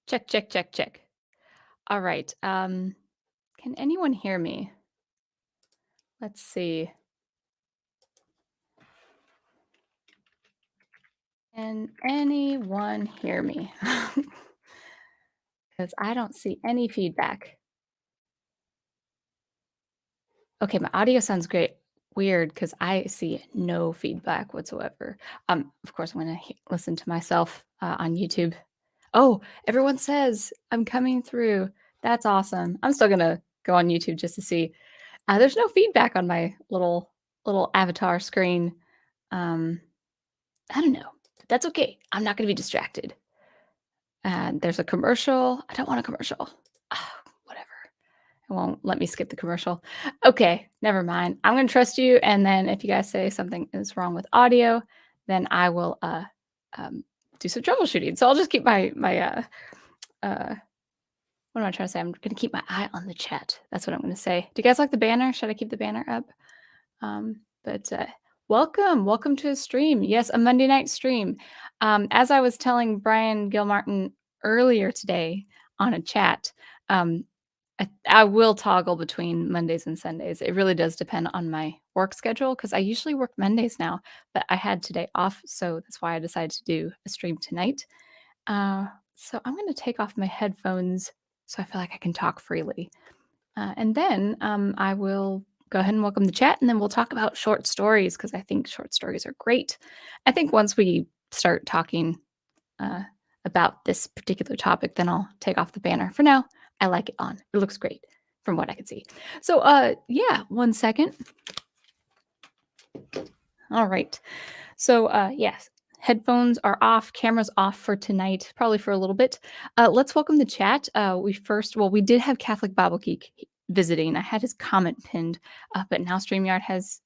Check, check, check, check. All right. Can anyone hear me? Let's see. Can anyone hear me? Because I don't see any feedback. Okay, my audio sounds great. Weird, because I see no feedback whatsoever. Of course, I'm gonna listen to myself on YouTube. Oh, everyone says I'm coming through. That's awesome. I'm still gonna go on YouTube just to see. There's no feedback on my little avatar screen. Um, I don't know. But that's okay. I'm not gonna be distracted. And there's a commercial. I don't want a commercial. Ah, whatever. It won't let me skip the commercial. Okay, never mind. I'm gonna trust you. And then if you guys say something is wrong with audio, then I will um, do some troubleshooting. So I'll just keep uh what am I trying to say? I'm gonna keep my eye on the chat. That's what I'm gonna say. Do you guys like the banner? Should I keep the banner up? But welcome to a stream. Yes, a Monday night stream. As I was telling Brian Gilmartin earlier today on a chat, um, I will toggle between Mondays and Sundays. It really does depend on my work schedule because I usually work Mondays now, but I had today off, so that's why I decided to do a stream tonight. Uh, so I'm going to take off my headphones so I feel like I can talk freely. And then I will go ahead and welcome the chat, and then we'll talk about short stories because I think short stories are great. I think once we start talking uh, about this particular topic, then I'll take off the banner. For now, I like it on. It looks great from what I can see. So, yeah, 1 second. All right. So, yes, headphones are off, cameras off for tonight, probably for a little bit. Let's welcome the chat. We did have Catholic Bible Geek visiting. I had his comment pinned, but now StreamYard has,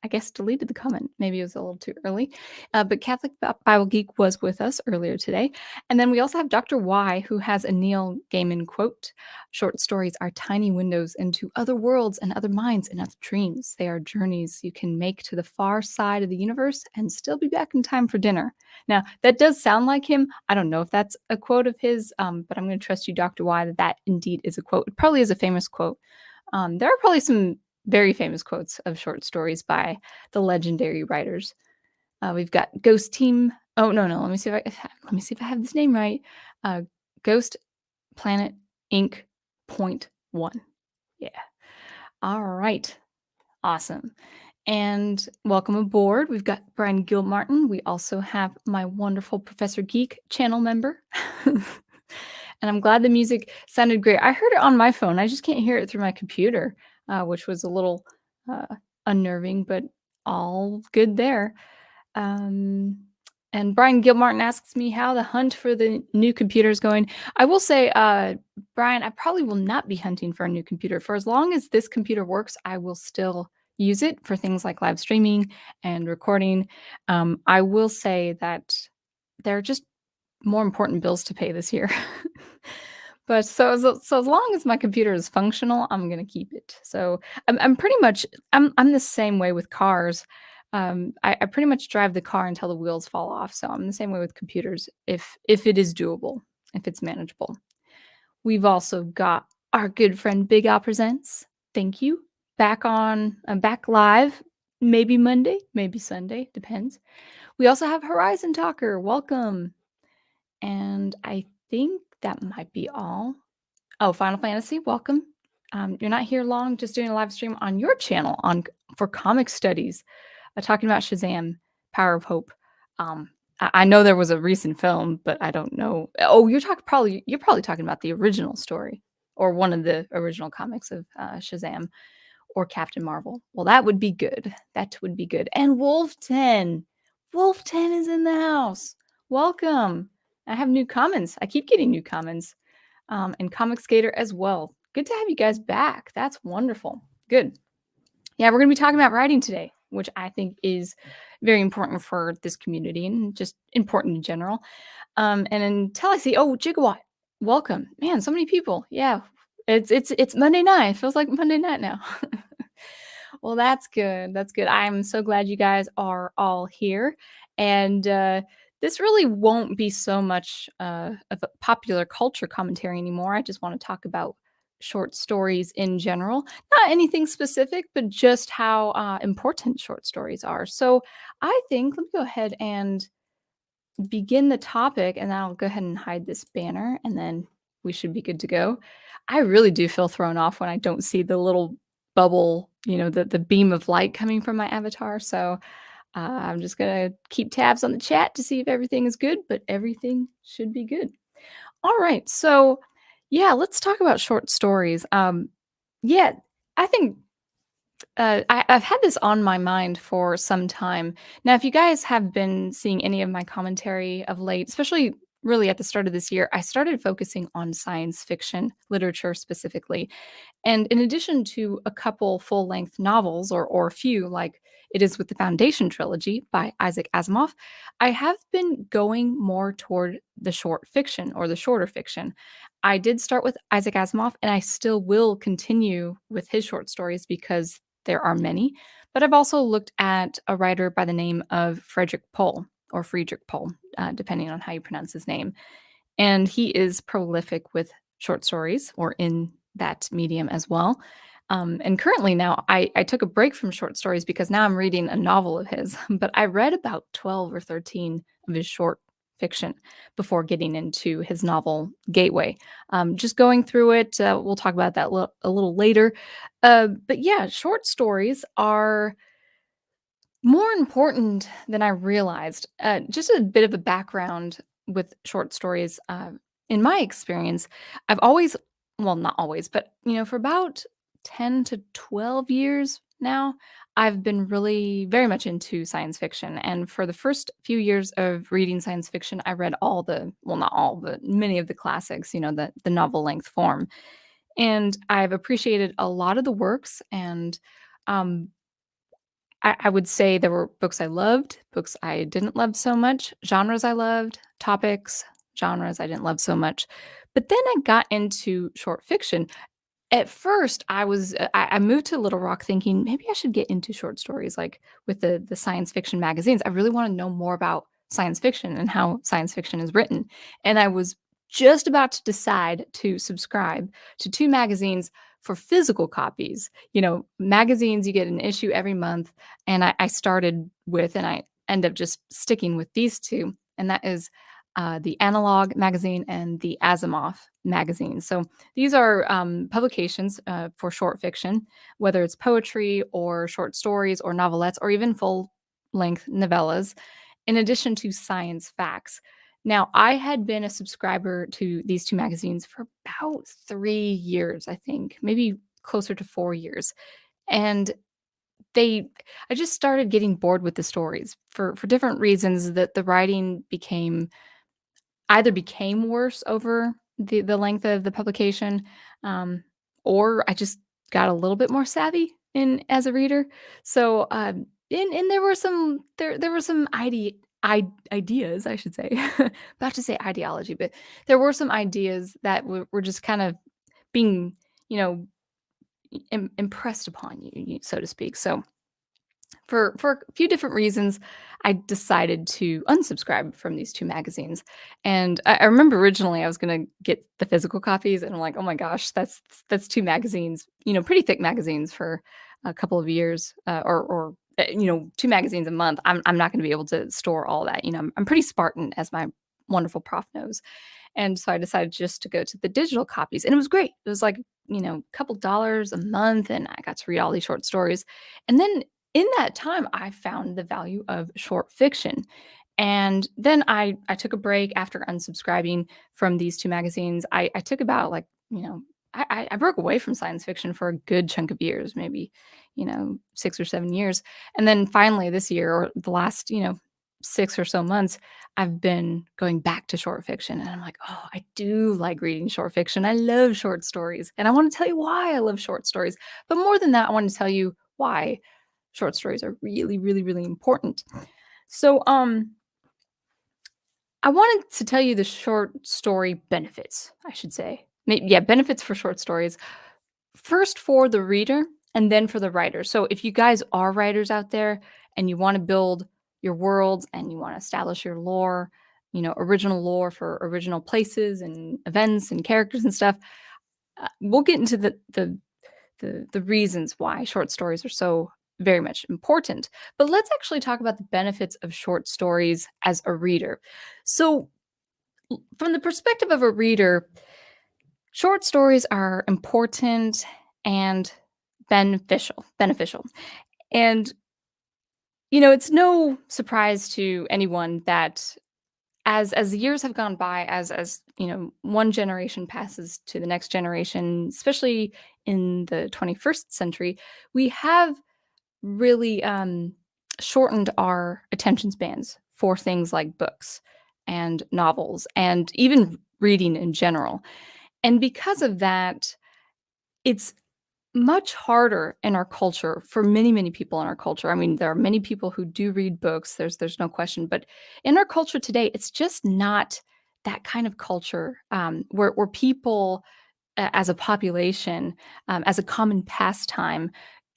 I guess, deleted the comment. Maybe it was a little too early. But Catholic Bible Geek was with us earlier today. And then we also have Dr. Y, who has a Neil Gaiman quote. Short stories are tiny windows into other worlds and other minds and other dreams. They are journeys you can make to the far side of the universe and still be back in time for dinner. Now, that does sound like him. I don't know if that's a quote of his, but I'm going to trust you, Dr. Y, that that indeed is a quote. It probably is a famous quote. There are probably some very famous quotes of short stories by the legendary writers. We've got Ghost Team. Oh no, let me see if I have this name right. Ghost Planet Inc. .1. Yeah. All right. Awesome. And welcome aboard. We've got Brian Gilmartin. We also have my wonderful Professor Geek channel member. And I'm glad the music sounded great. I heard it on my phone. I just can't hear it through my computer, which was a little unnerving, but all good there. Um, and Brian Gilmartin asks me how the hunt for the new computer is going. I will say, Brian, I probably will not be hunting for a new computer. For as long as this computer works, I will still use it for things like live streaming and recording. I will say that there are just more important bills to pay this year. But so as long as my computer is functional, I'm gonna keep it. So I'm pretty much I'm the same way with cars. I pretty much drive the car until the wheels fall off. So I'm the same way with computers if it is doable, if it's manageable. We've also got our good friend Big Al Presents. Thank you. Back live, maybe Monday, maybe Sunday, depends. We also have Horizon Talker. Welcome. And I think that might be all. Oh, Final Fantasy, welcome. You're not here long, just doing a live stream on your channel for comic studies, talking about Shazam, Power of Hope. I know there was a recent film, but I don't know. Oh, you're probably talking about the original story or one of the original comics of Shazam or Captain Marvel. Well, that would be good. That would be good. And Wolf 10 is in the house. Welcome. I have new comments. I keep getting new comments. And Comic Skater as well. Good to have you guys back. That's wonderful. Good. Yeah, we're going to be talking about writing today, which I think is very important for this community and just important in general. And until I see, oh, Gigawatt, welcome. Man, so many people. Yeah, it's Monday night. It feels like Monday night now. Well, that's good. That's good. I'm so glad you guys are all here. And this really won't be so much of a popular culture commentary anymore. I just want to talk about short stories in general, not anything specific, but just how important short stories are. So I think let me go ahead and begin the topic, and then I'll go ahead and hide this banner, and then we should be good to go. I really do feel thrown off when I don't see the little bubble, the beam of light coming from my avatar. So I'm just gonna keep tabs on the chat to see if everything is good, but everything should be good. All right, so yeah, let's talk about short stories. Yeah, I think I've had this on my mind for some time. Now, if you guys have been seeing any of my commentary of late, especially really at the start of this year, I started focusing on science fiction literature specifically. And in addition to a couple full-length novels or a few like it is with the Foundation trilogy by Isaac Asimov, I have been going more toward the short fiction or the shorter fiction. I did start with Isaac Asimov and I still will continue with his short stories because there are many, but I've also looked at a writer by the name of Frederick Pohl or Friedrich Pohl, depending on how you pronounce his name. And he is prolific with short stories or in that medium as well. And currently now I took a break from short stories because now I'm reading a novel of his, but I read about 12 or 13 of his short fiction before getting into his novel Gateway. Just going through it, we'll talk about that a little later. But yeah, short stories are more important than I realized. Just a bit of a background with short stories. In my experience, I've always, well, not always, but for about 10 to 12 years now, I've been really very much into science fiction. And for the first few years of reading science fiction, I read all the, well, not all, but many of the classics, the novel length form. And I've appreciated a lot of the works and um, I would say there were books I loved, books I didn't love so much, genres I loved, topics, genres I didn't love so much. But then I got into short fiction. At first, I moved to Little Rock thinking maybe I should get into short stories like with the science fiction magazines. I really want to know more about science fiction and how science fiction is written. And I was just about to decide to subscribe to two magazines for physical copies. Magazines, you get an issue every month. And I started with, and I end up just sticking with these two. And that is the Analog magazine and the Asimov magazine. So these are publications for short fiction, whether it's poetry or short stories or novelettes or even full length novellas, in addition to science facts. Now, I had been a subscriber to these two magazines for about 3 years, I think, maybe closer to 4 years. And they I just started getting bored with the stories for different reasons that the writing became worse over the length of the publication, um, or I just got a little bit more savvy in as a reader. So, and there were some ideas, I should say. About to say ideology, but there were some ideas that were just kind of being, you know, impressed upon you, so to speak. So for a few different reasons, I decided to unsubscribe from these two magazines. And I remember originally I was gonna get the physical copies, and I'm like, "Oh my gosh, that's two magazines, pretty thick magazines for a couple of years, or two magazines a month. I'm not gonna be able to store all that." I'm pretty Spartan, as my wonderful prof knows. And so I decided just to go to the digital copies, and it was great. It was like, a couple dollars a month, and I got to read all these short stories. And then in that time, I found the value of short fiction. And then I took a break after unsubscribing from these two magazines. I took about like, I broke away from science fiction for a good chunk of years, maybe, 6 or 7 years. And then finally this year, or the last, 6 or so months, I've been going back to short fiction. And I'm like, oh, I do like reading short fiction. I love short stories. And I want to tell you why I love short stories. But more than that, I want to tell you why short stories are really, really, really important. So, I wanted to tell you the short story benefits, I should say. Yeah, benefits for short stories. First for the reader and then for the writer. So if you guys are writers out there and you want to build your worlds and you want to establish your lore, original lore for original places and events and characters and stuff, we'll get into the reasons why short stories are so very much important. But let's actually talk about the benefits of short stories as a reader. So, from the perspective of a reader, short stories are important and beneficial. And it's no surprise to anyone that as the years have gone by, as one generation passes to the next generation, especially in the 21st century, we have really shortened our attention spans for things like books and novels and even reading in general. And because of that, it's much harder in our culture for many, many people in our culture. I mean, there are many people who do read books, there's no question, but in our culture today, it's just not that kind of culture, where people, as a population, as a common pastime,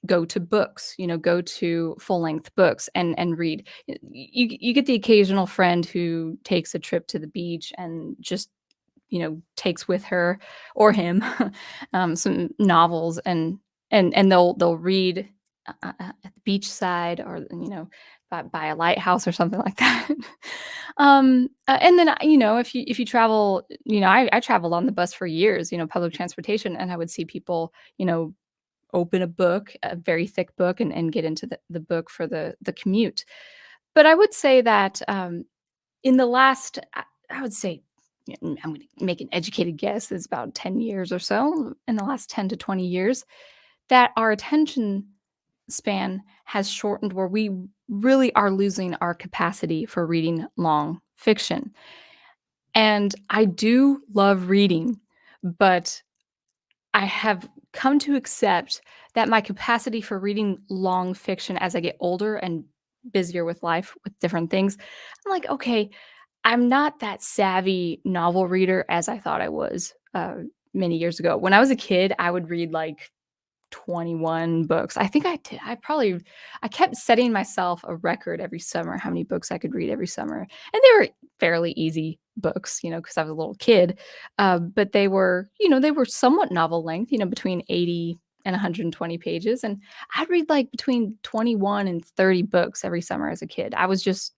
go to books, go to full-length books and read. You get the occasional friend who takes a trip to the beach and just takes with her or him some novels and they'll read at the beachside or by a lighthouse or something like that. And then if you travel, I traveled on the bus for years, public transportation, and I would see people open a book, a very thick book, and get into the book for the commute. But I would say that in the last, I would say, I'm going to make an educated guess, it's about 10 years or so, in the last 10 to 20 years, that our attention span has shortened where we really are losing our capacity for reading long fiction. And I do love reading, but I have come to accept that my capacity for reading long fiction as I get older and busier with life with different things, I'm like, okay, I'm not that savvy novel reader as I thought I was, many years ago. When I was a kid, I would read, like, 21 books. I think I did. I kept setting myself a record every summer, how many books I could read every summer, and they were fairly easy books, because I was a little kid, but they were somewhat novel length, between 80 and 120 pages, and I'd read, like, between 21 and 30 books every summer as a kid. I was just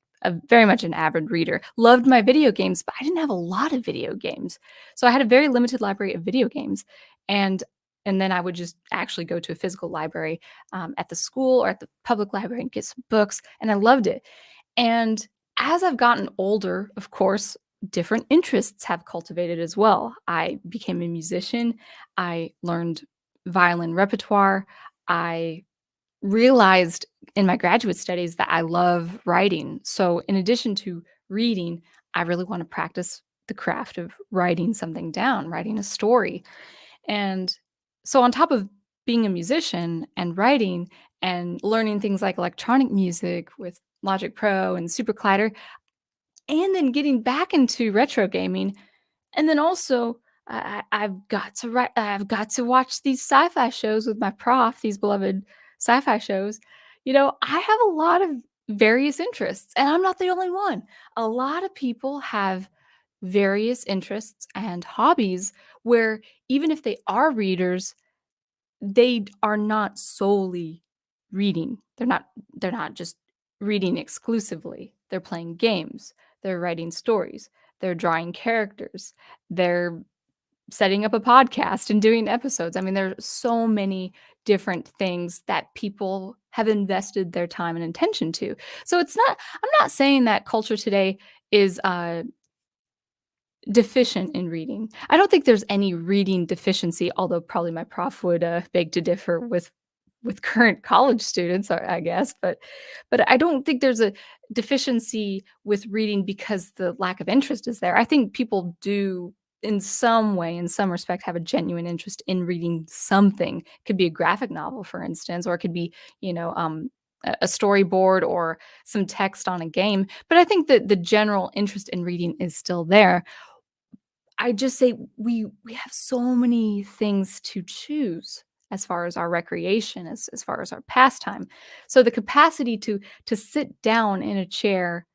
very much an avid reader. Loved my video games, but I didn't have a lot of video games, so I had a very limited library of video games, and and then I would just actually go to a physical library, at the school or at the public library and get some books, and I loved it. And as I've gotten older, of course, different interests have cultivated as well. I became a musician. I learned violin repertoire. I realized in my graduate studies that I love writing. So, in addition to reading, I really want to practice the craft of writing something down, writing a story. And so on top of being a musician and writing and learning things like electronic music with Logic Pro and SuperCollider, and then getting back into retro gaming, and then also I've got to write, I've got to watch these sci-fi shows with my prof, these beloved sci-fi shows. I have a lot of various interests, and I'm not the only one. A lot of people have various interests and hobbies where even if they are readers, they are not solely reading. They're not just reading exclusively. They're playing games, they're writing stories, they're drawing characters, they're setting up a podcast and doing episodes. I mean, there are so many different things that people have invested their time and attention to. So I'm not saying that culture today is deficient in reading. I don't think there's any reading deficiency, although probably my prof would, beg to differ with current college students, I guess, but I don't think there's a deficiency with reading because the lack of interest is there. I think people do, in some way, in some respect, have a genuine interest in reading something. It could be a graphic novel, for instance, or it could be, a storyboard or some text on a game, but I think that the general interest in reading is still there. I just say we have so many things to choose as far as our recreation, as far as our pastime. So the capacity to sit down in a chair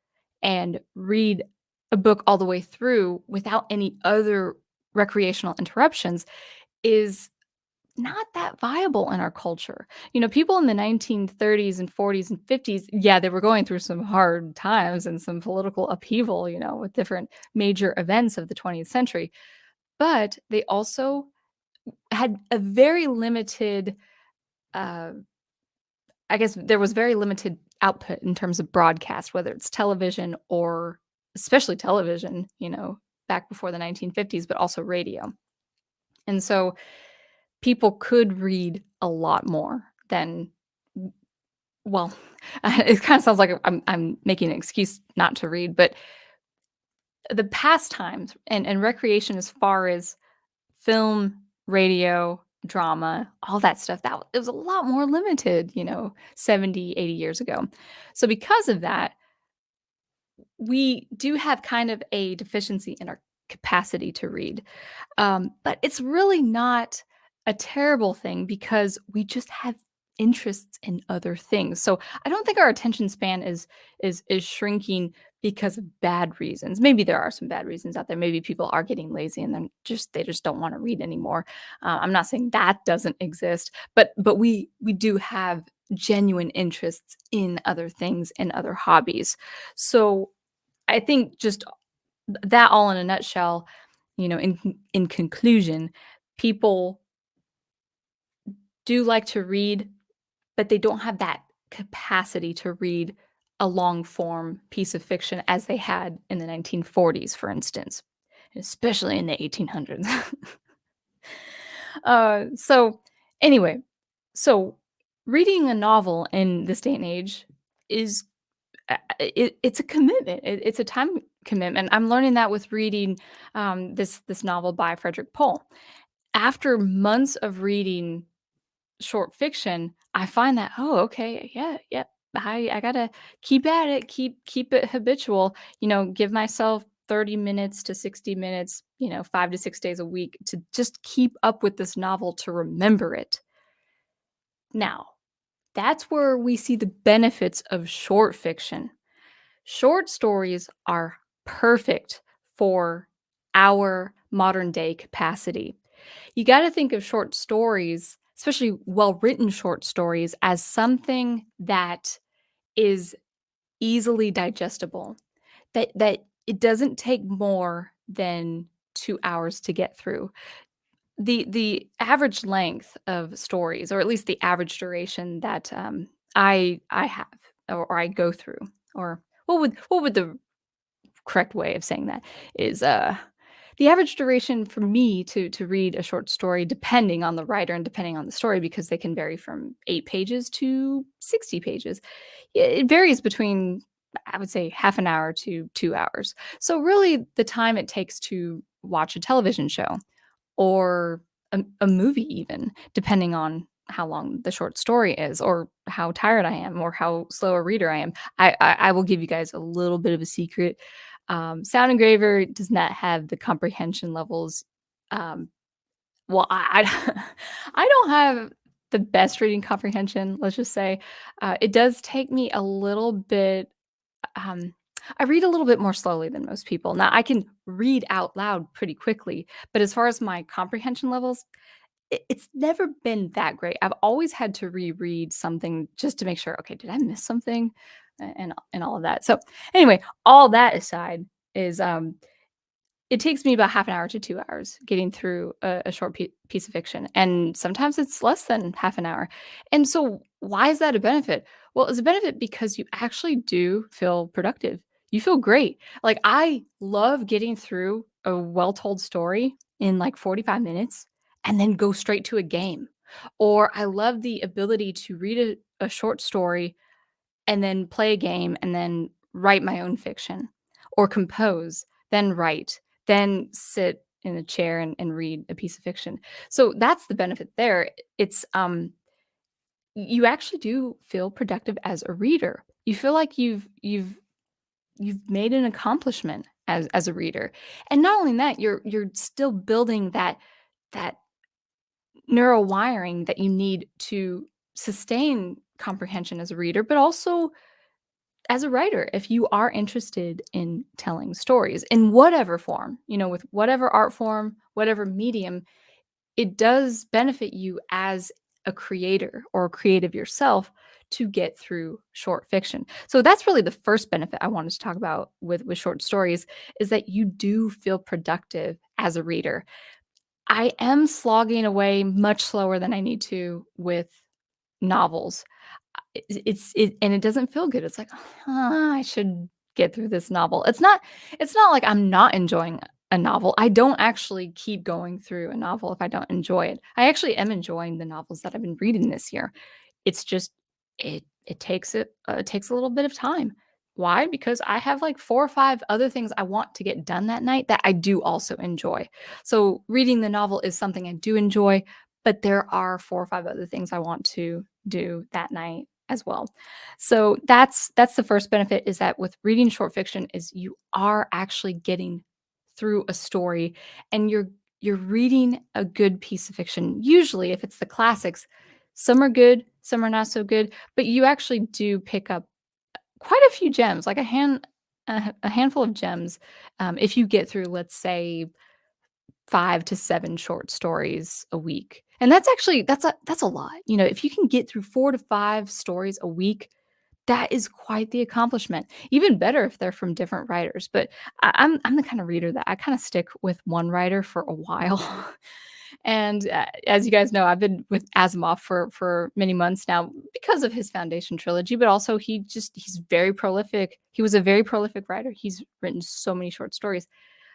and read a book all the way through without any other recreational interruptions is not that viable in our culture. People in the 1930s and 40s and 50s, yeah, they were going through some hard times and some political upheaval, with different major events of the 20th century, but they also had a very limited, uh, I guess there was very limited output in terms of broadcast, whether it's television or especially television, back before the 1950s, but also radio. And so people could read a lot more than well, it kinda sounds like I'm making an excuse not to read, but the pastimes and recreation as far as film, radio, drama, all that stuff, it was a lot more limited, 70, 80 years ago. So because of that, we do have kind of a deficiency in our capacity to read. But it's really not a terrible thing because we just have interests in other things. So I don't think our attention span is shrinking because of bad reasons. Maybe there are some bad reasons out there. Maybe people are getting lazy and then they just don't want to read anymore. I'm not saying that doesn't exist, but we do have genuine interests in other things and other hobbies. So I think just that all in a nutshell, in conclusion, people do like to read, but they don't have that capacity to read a long form piece of fiction as they had in the 1940s, for instance, especially in the 1800s. So anyway, so reading a novel in this day and age is it's a commitment. It's a time commitment. I'm learning that with reading this novel by Frederick Pohl. After months of reading short fiction, I find that, oh, okay, yeah, yep. I gotta keep at it, keep it habitual. Give myself 30 minutes to 60 minutes, 5 to 6 days a week to just keep up with this novel to remember it. Now, that's where we see the benefits of short fiction. Short stories are perfect for our modern day capacity. You got to think of short stories, especially well written short stories, as something that is easily digestible, that it doesn't take more than 2 hours to get through. The average length of stories, or at least the average duration that I have or I go through, or what would the correct way of saying that is, the average duration for me to read a short story, depending on the writer and depending on the story, because they can vary from 8 pages to 60 pages. It varies between, I would say, half an hour to 2 hours. So, really, the time it takes to watch a television show or a movie even, depending on how long the short story is or how tired I am or how slow a reader I am. I will give you guys a little bit of a secret. Sound Engraver does not have the comprehension levels. Um, well, I I don't have the best reading comprehension, let's just say. It does take me a little bit, um I read a little bit more slowly than most people. Now, I can read out loud pretty quickly, but as far as my comprehension levels, it's never been that great. I've always had to reread something just to make sure, "Okay, did I miss something?" And all of that. So, anyway, all that aside is, it takes me about half an hour to 2 hours getting through a short piece of fiction, and sometimes it's less than half an hour. And so why is that a benefit? Well, it's a benefit because you actually do feel productive. You feel great. Like, I love getting through a well-told story in, like, 45 minutes and then go straight to a game. Or I love the ability to read a short story and then play a game and then write my own fiction or compose, then write, then sit in a chair and read a piece of fiction. So that's the benefit there. It's you actually do feel productive as a reader. You feel like you've made an accomplishment as a reader. And not only that, you're still building that neural wiring that you need to sustain comprehension as a reader, but also as a writer, if you are interested in telling stories in whatever form, with whatever art form, whatever medium, it does benefit you as a creator or creative yourself to get through short fiction. So that's really the first benefit I wanted to talk about with short stories is that you do feel productive as a reader. I am slogging away much slower than I need to with novels. And it doesn't feel good. It's like, I should get through this novel." It's not like I'm not enjoying a novel. I don't actually keep going through a novel if I don't enjoy it. I actually am enjoying the novels that I've been reading this year. It's just it takes a little bit of time. Why? Because I have, like, 4 or 5 other things I want to get done that night that I do also enjoy. So, reading the novel is something I do enjoy, but there are 4 or 5 other things I want to do that night as well. So, that's the first benefit is that with reading short fiction is you are actually getting through a story and you're reading a good piece of fiction. Usually, if it's the classics, some are good, some are not so good, but you actually do pick up quite a few gems, like a handful of gems, if you get through, let's say, 5 to 7 short stories a week. And that's actually that's a lot. If you can get through 4 to 5 stories a week, that is quite the accomplishment. Even better if they're from different writers, but I'm the kind of reader that I kinda stick with one writer for a while. And, as you guys know, I've been with Asimov for many months now because of his Foundation trilogy, but also he's very prolific. He was a very prolific writer. He's written so many short stories.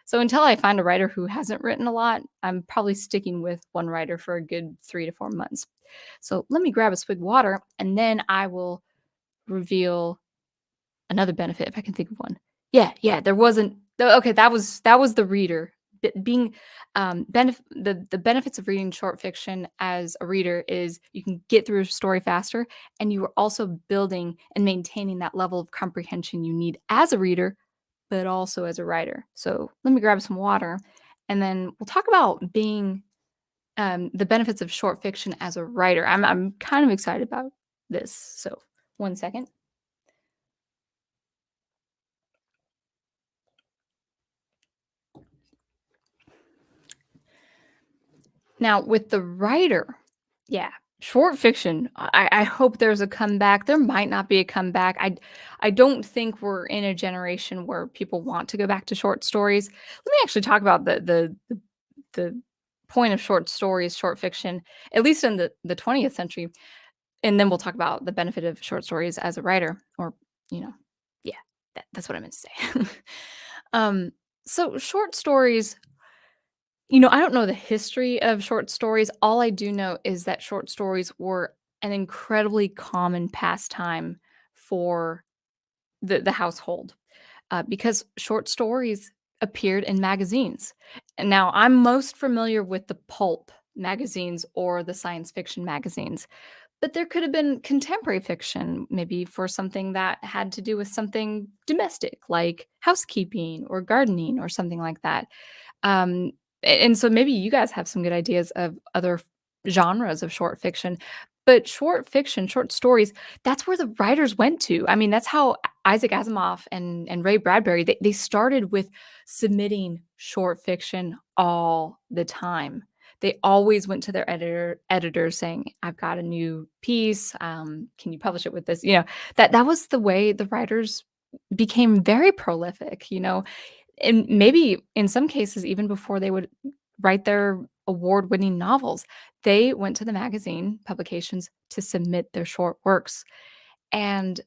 So until I find a writer who hasn't written a lot, I'm probably sticking with one writer for a good 3 to 4 months. So let me grab a swig of water, and then I will reveal another benefit if I can think of one. Yeah, there wasn't okay, that was the reader. Being the benefits of reading short fiction as a reader is you can get through a story faster and you are also building and maintaining that level of comprehension you need as a reader, but also as a writer. So let me grab some water and then we'll talk about being the benefits of short fiction as a writer. I'm kind of excited about this. So 1 second. Now, with the writer, yeah, short fiction, I hope there's a comeback. There might not be a comeback. I don't think we're in a generation where people want to go back to short stories. Let me actually talk about the point of short stories, short fiction, at least in the 20th century, and then we'll talk about the benefit of short stories as a writer, or you know, yeah, that's what I meant to say. um, so short stories, I don't know the history of short stories. All I do know is that short stories were an incredibly common pastime for the household, because short stories appeared in magazines. And now I'm most familiar with the pulp magazines or the science fiction magazines, but there could have been contemporary fiction, maybe for something that had to do with something domestic, like housekeeping or gardening or something like that. And so maybe you guys have some good ideas of other genres of short fiction, but short fiction, short stories, that's where the writers went to. I mean, that's how Isaac Asimov and Ray Bradbury, they started with submitting short fiction all the time. They always went to their editor saying, "I've got a new piece. Can you publish it with this?" That was the way the writers became very prolific. And maybe in some cases, even before they would write their award-winning novels, they went to the magazine publications to submit their short works, and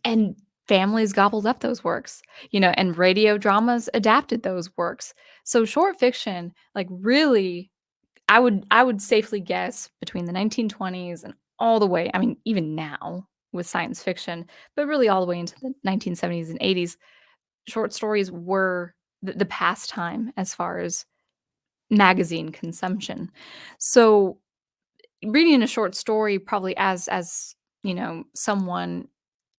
and families gobbled up those works, and radio dramas adapted those works. So short fiction, like, really, I would safely guess between the 1920s and all the way, I mean, even now with science fiction, but really all the way into the 1970s and 80s, short stories were the pastime as far as magazine consumption. So, reading a short story probably as, someone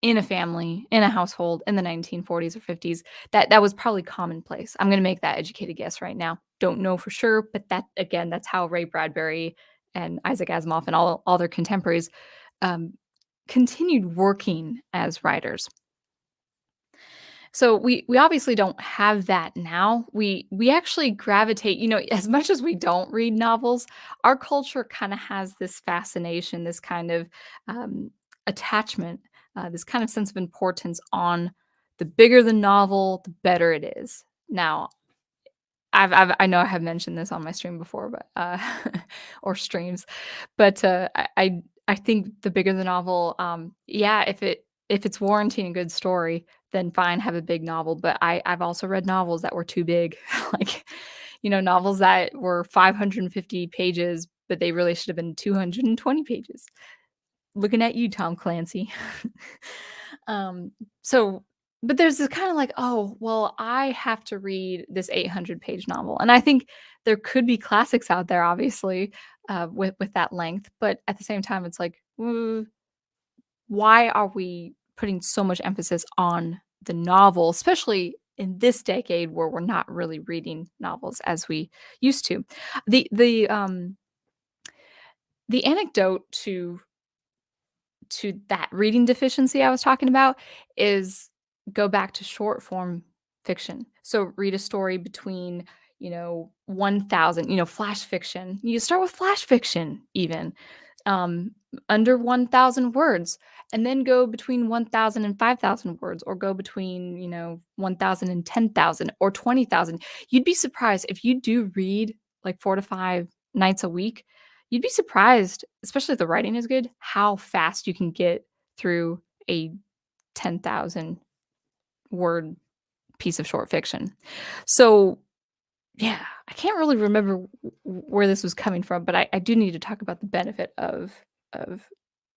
in a family, in a household in the 1940s or 50s, that was probably commonplace. I'm gonna make that educated guess right now. Don't know for sure, but that again, that's how Ray Bradbury and Isaac Asimov and all their contemporaries, um, continued working as writers. So we obviously don't have that now. We actually gravitate, as much as we don't read novels, our culture kinda has this fascination, this kind of, attachment, this kind of sense of importance on the bigger the novel, the better it is. Now, I know I have mentioned this on my stream before, but, or streams, but, I think the bigger the novel, yeah, if it's warranting a good story, then fine, have a big novel, but I've also read novels that were too big, like, novels that were 550 pages, but they really should have been 220 pages. Looking at you, Tom Clancy. Um, so but there's this kinda like, "Oh, well, I have to read this 800-page novel," and I think there could be classics out there, obviously, with that length, but at the same time, it's like, why are we putting so much emphasis on the novel, especially in this decade where we're not really reading novels as we used to? The the, um the anecdote to that reading deficiency I was talking about is go back to short form fiction. So read a story between, 1,000, flash fiction. You start with flash fiction even, um, under 1,000 words, and then go between 1,000 and 5,000 words, or go between, 1,000 and 10,000 or 20,000. You'd be surprised if you do read like 4 to 5 nights a week. You'd be surprised, especially if the writing is good, how fast you can get through a 10,000 word piece of short fiction. So, yeah, I can't really remember where this was coming from, but I do need to talk about the benefit of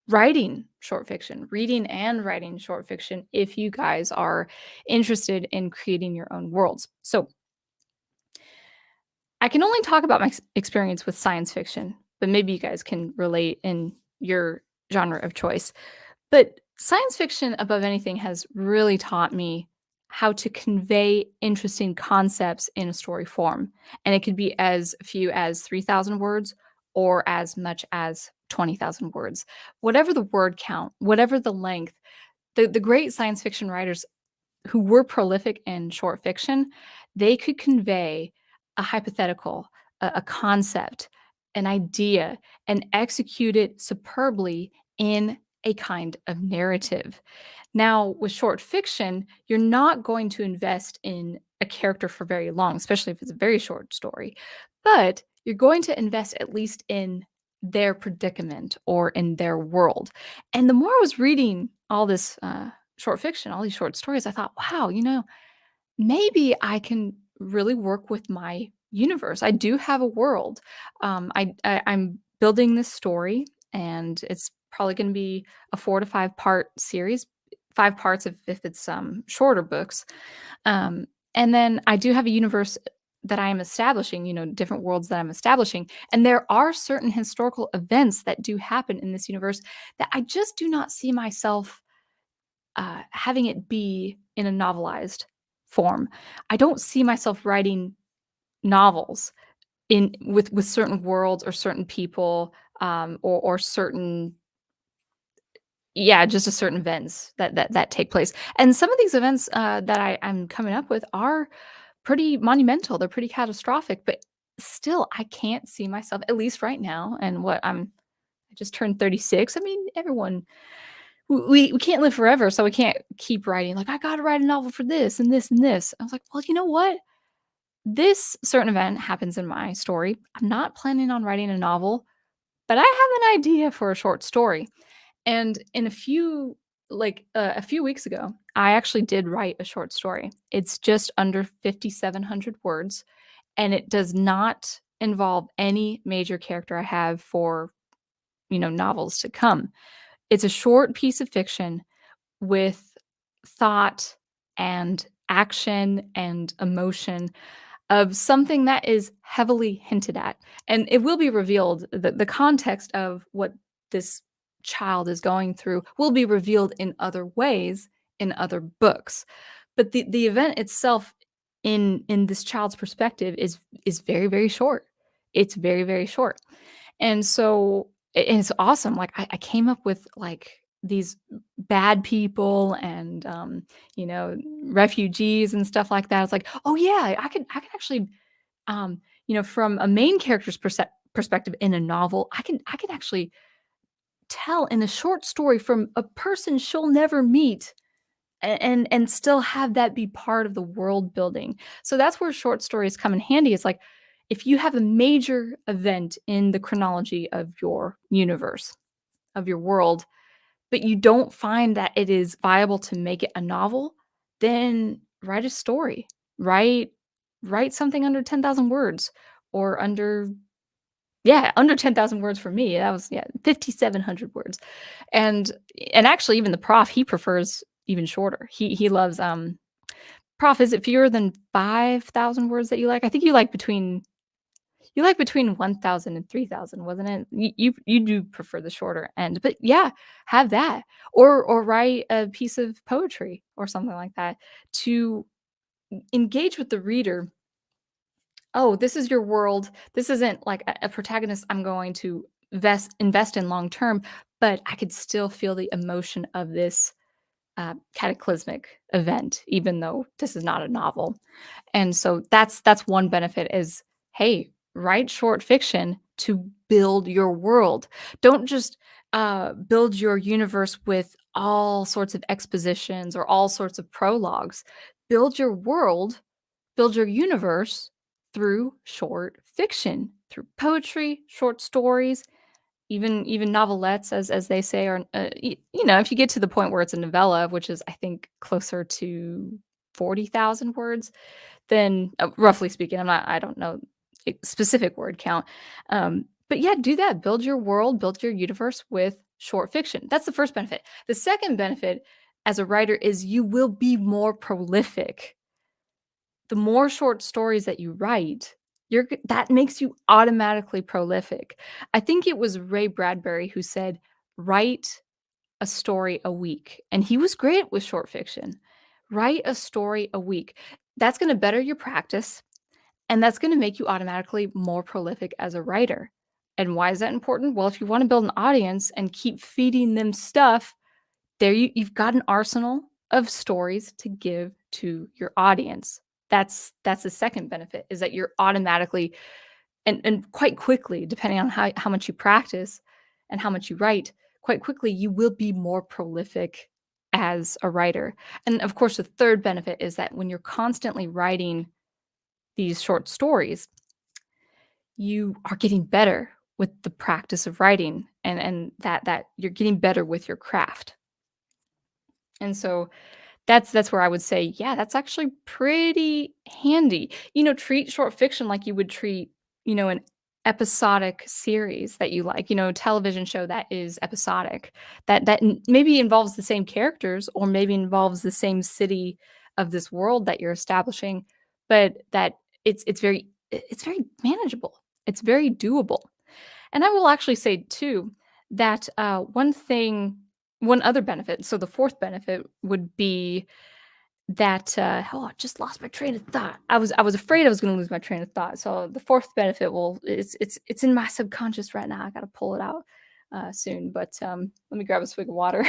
writing short fiction, reading and writing short fiction if you guys are interested in creating your own worlds. So, I can only talk about my experience with science fiction, but maybe you guys can relate in your genre of choice. But science fiction, above anything, has really taught me how to convey interesting concepts in a story form. And it could be as few as 3,000 words or as much as 20,000 words. Whatever the word count, whatever the length, the great science fiction writers who were prolific in short fiction, they could convey a hypothetical, a concept, an idea, and execute it superbly in a kind of narrative. Now, with short fiction, you're not going to invest in a character for very long, especially if it's a very short story, but you're going to invest at least in their predicament or in their world. And the more I was reading all this short fiction, all these short stories, I thought, wow, maybe I can really work with my universe. I do have a world. I'm building this story, and it's probably going to be a 4 to 5 part series, 5 parts if it's shorter books. Um, and then I do have a universe that I am establishing, different worlds that I'm establishing. And there are certain historical events that do happen in this universe that I just do not see myself having it be in a novelized form. I don't see myself writing novels in with certain worlds or certain people, or certain, yeah, just a certain events that take place. And some of these events that I'm coming up with are pretty monumental. They're pretty catastrophic, but still, I can't see myself, at least right now. And I just turned 36. I mean, everyone we can't live forever, so we can't keep writing, like, "I gotta write a novel for this and this and this." I was like, "Well, you know what? This certain event happens in my story. I'm not planning on writing a novel, but I have an idea for a short story." And in a few weeks ago, I actually did write a short story. It's just under 5,700 words, and it does not involve any major character I have for, novels to come. It's a short piece of fiction with thought and action and emotion of something that is heavily hinted at. And it will be revealed, the context of what this child is going through will be revealed in other ways in other books. But the event itself in this child's perspective is very, very short. It's very, very short. And so and it's awesome, like, I came up with, like, these bad people and, refugees and stuff like that. It's like, "Oh, yeah, I could actually, from a main character's perspective in a novel, I can actually tell in a short story from a person she'll never meet and still have that be part of the world building." So that's where short stories come in handy. It's like if you have a major event in the chronology of your universe, of your world, but you don't find that it is viable to make it a novel, then write a story. Write write something under 10,000 words or under 10,000 words for me. That was 5,700 words. And and actually even the prof, he prefers even shorter. He loves, "Prof, is it fewer than 5,000 words that you like?" I think you like between 1,000 and 3,000, wasn't it? You do prefer the shorter end, but yeah, have that. Or write a piece of poetry or something like that to engage with the reader. "Oh, this is your world. This isn't like a protagonist I'm going to invest in long term, but I could still feel the emotion of this, cataclysmic event, even though this is not a novel." And so that's one benefit is, hey, write short fiction to build your world. Don't just, build your universe with all sorts of expositions or all sorts of prologues. Build your world, build your universe through short fiction, through poetry, short stories, even novelettes, as they say, are, if you get to the point where it's a novella, which is, I think, closer to 40,000 words, then, roughly speaking, I don't know specific word count, but yeah, do that. Build your world, build your universe with short fiction. That's the first benefit. The second benefit as a writer is you will be more prolific. The more short stories that you write, that makes you automatically prolific. I think it was Ray Bradbury who said, "Write a story a week," and he was great with short fiction. Write a story a week. That's gonna better your practice, and that's gonna make you automatically more prolific as a writer. And why is that important? Well, if you wanna build an audience and keep feeding them stuff, you've got an arsenal of stories to give to your audience. That's the second benefit, is that you're automatically and quite quickly, depending on how much you practice and how much you write, quite quickly, you will be more prolific as a writer. And of course, the third benefit is that when you're constantly writing these short stories, you are getting better with the practice of writing and that you're getting better with your craft. And so that's where I would say, yeah, that's actually pretty handy. Treat short fiction like you would treat, an episodic series that you like, television show that is episodic, that maybe involves the same characters or maybe involves the same city of this world that you're establishing, but that it's very manageable. It's very doable. And I will actually say too that one other benefit. So the fourth benefit would be that, I just lost my train of thought. I was afraid I was gonna lose my train of thought. So the fourth benefit it's in my subconscious right now. I gotta pull it out, soon, but, let me grab a swig of water.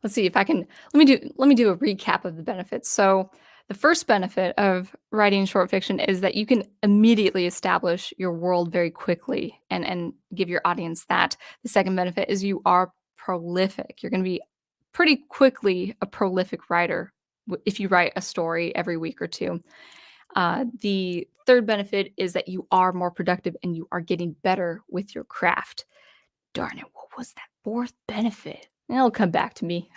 Let's see if I can let me do a recap of the benefits. So, the first benefit of writing short fiction is that you can immediately establish your world very quickly and give your audience that. The second benefit is you are prolific. You're gonna be pretty quickly a prolific writer if you write a story every week or 2. The third benefit is that you are more productive and you are getting better with your craft. Darn it, what was that fourth benefit? It'll come back to me.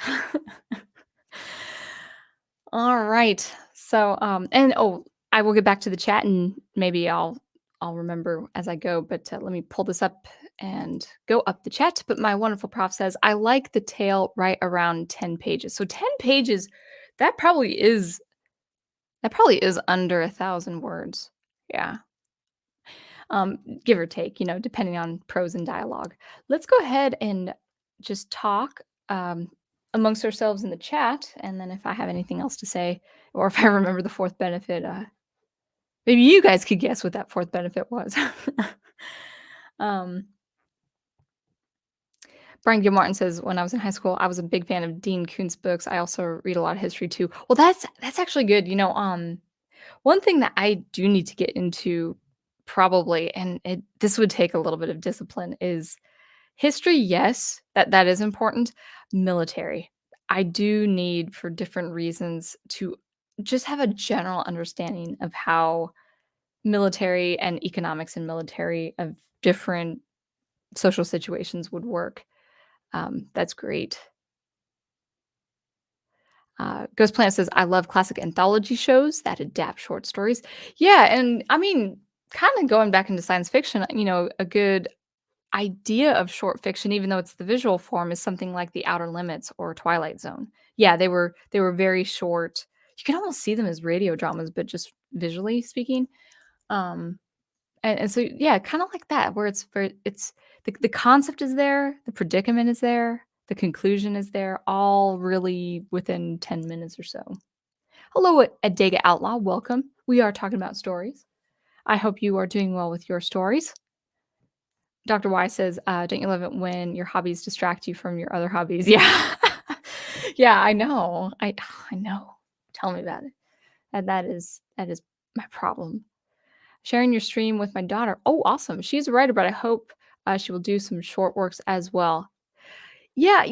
Alright. So, I will get back to the chat and maybe I'll remember as I go, but, let me pull this up and go up the chat. But my wonderful prof says, "I like the tale right around 10 pages." So 10 pages, that probably is that probably is under 1,000 words. Yeah. Give or take, depending on prose and dialogue. Let's go ahead and just talk. amongst ourselves in the chat, and then if I have anything else to say, or if I remember the fourth benefit, maybe you guys could guess what that fourth benefit was. um, Brian Gilmartin says, "When I was in high school, I was a big fan of Dean Koontz books. I also read a lot of history too." Well, that's actually good. One thing that I do need to get into probably, and this would take a little bit of discipline, is history. Yes, that is important. Military. I do need, for different reasons, to just have a general understanding of how military and economics and military of different social situations would work. That's great. Ghost Planet says, "I love classic anthology shows that adapt short stories." Yeah, and I mean, kind of going back into science fiction, a good idea of short fiction, even though it's the visual form, is something like The Outer Limits or Twilight Zone. Yeah, they were very short. You can almost see them as radio dramas, but just visually speaking. Um, and so yeah, kind of like that, where it's the concept is there, the predicament is there, the conclusion is there, all really within 10 minutes or so. Hello, Adega Outlaw, welcome. We are talking about stories. I hope you are doing well with your stories. Dr. Y says, "Don't you love it when your hobbies distract you from your other hobbies?" Yeah. Yeah, I know. I know. Tell me about it. That is my problem. Sharing your stream with my daughter. Oh, awesome. She's a writer, but I hope, she will do some short works as well. Yeah,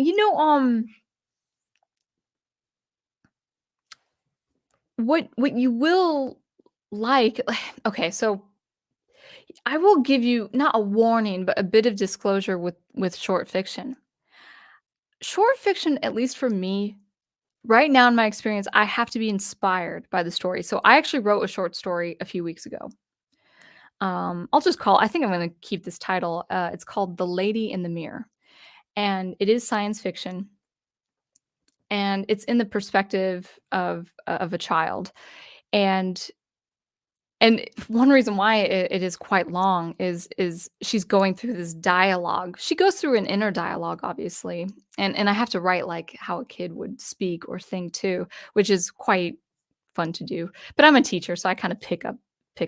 what you will like okay, so I will give you not a warning, but a bit of disclosure with short fiction. Short fiction, at least for me, right now in my experience, I have to be inspired by the story. So I actually wrote a short story a few weeks ago. I think I'm gonna keep this title. It's called The Lady in the Mirror, and it is science fiction, and it's in the perspective of a child. And one reason why it is quite long is she's going through this dialogue. She goes through an inner dialogue, obviously, and I have to write like how a kid would speak or think too, which is quite fun to do. But I'm a teacher, so I kind of pick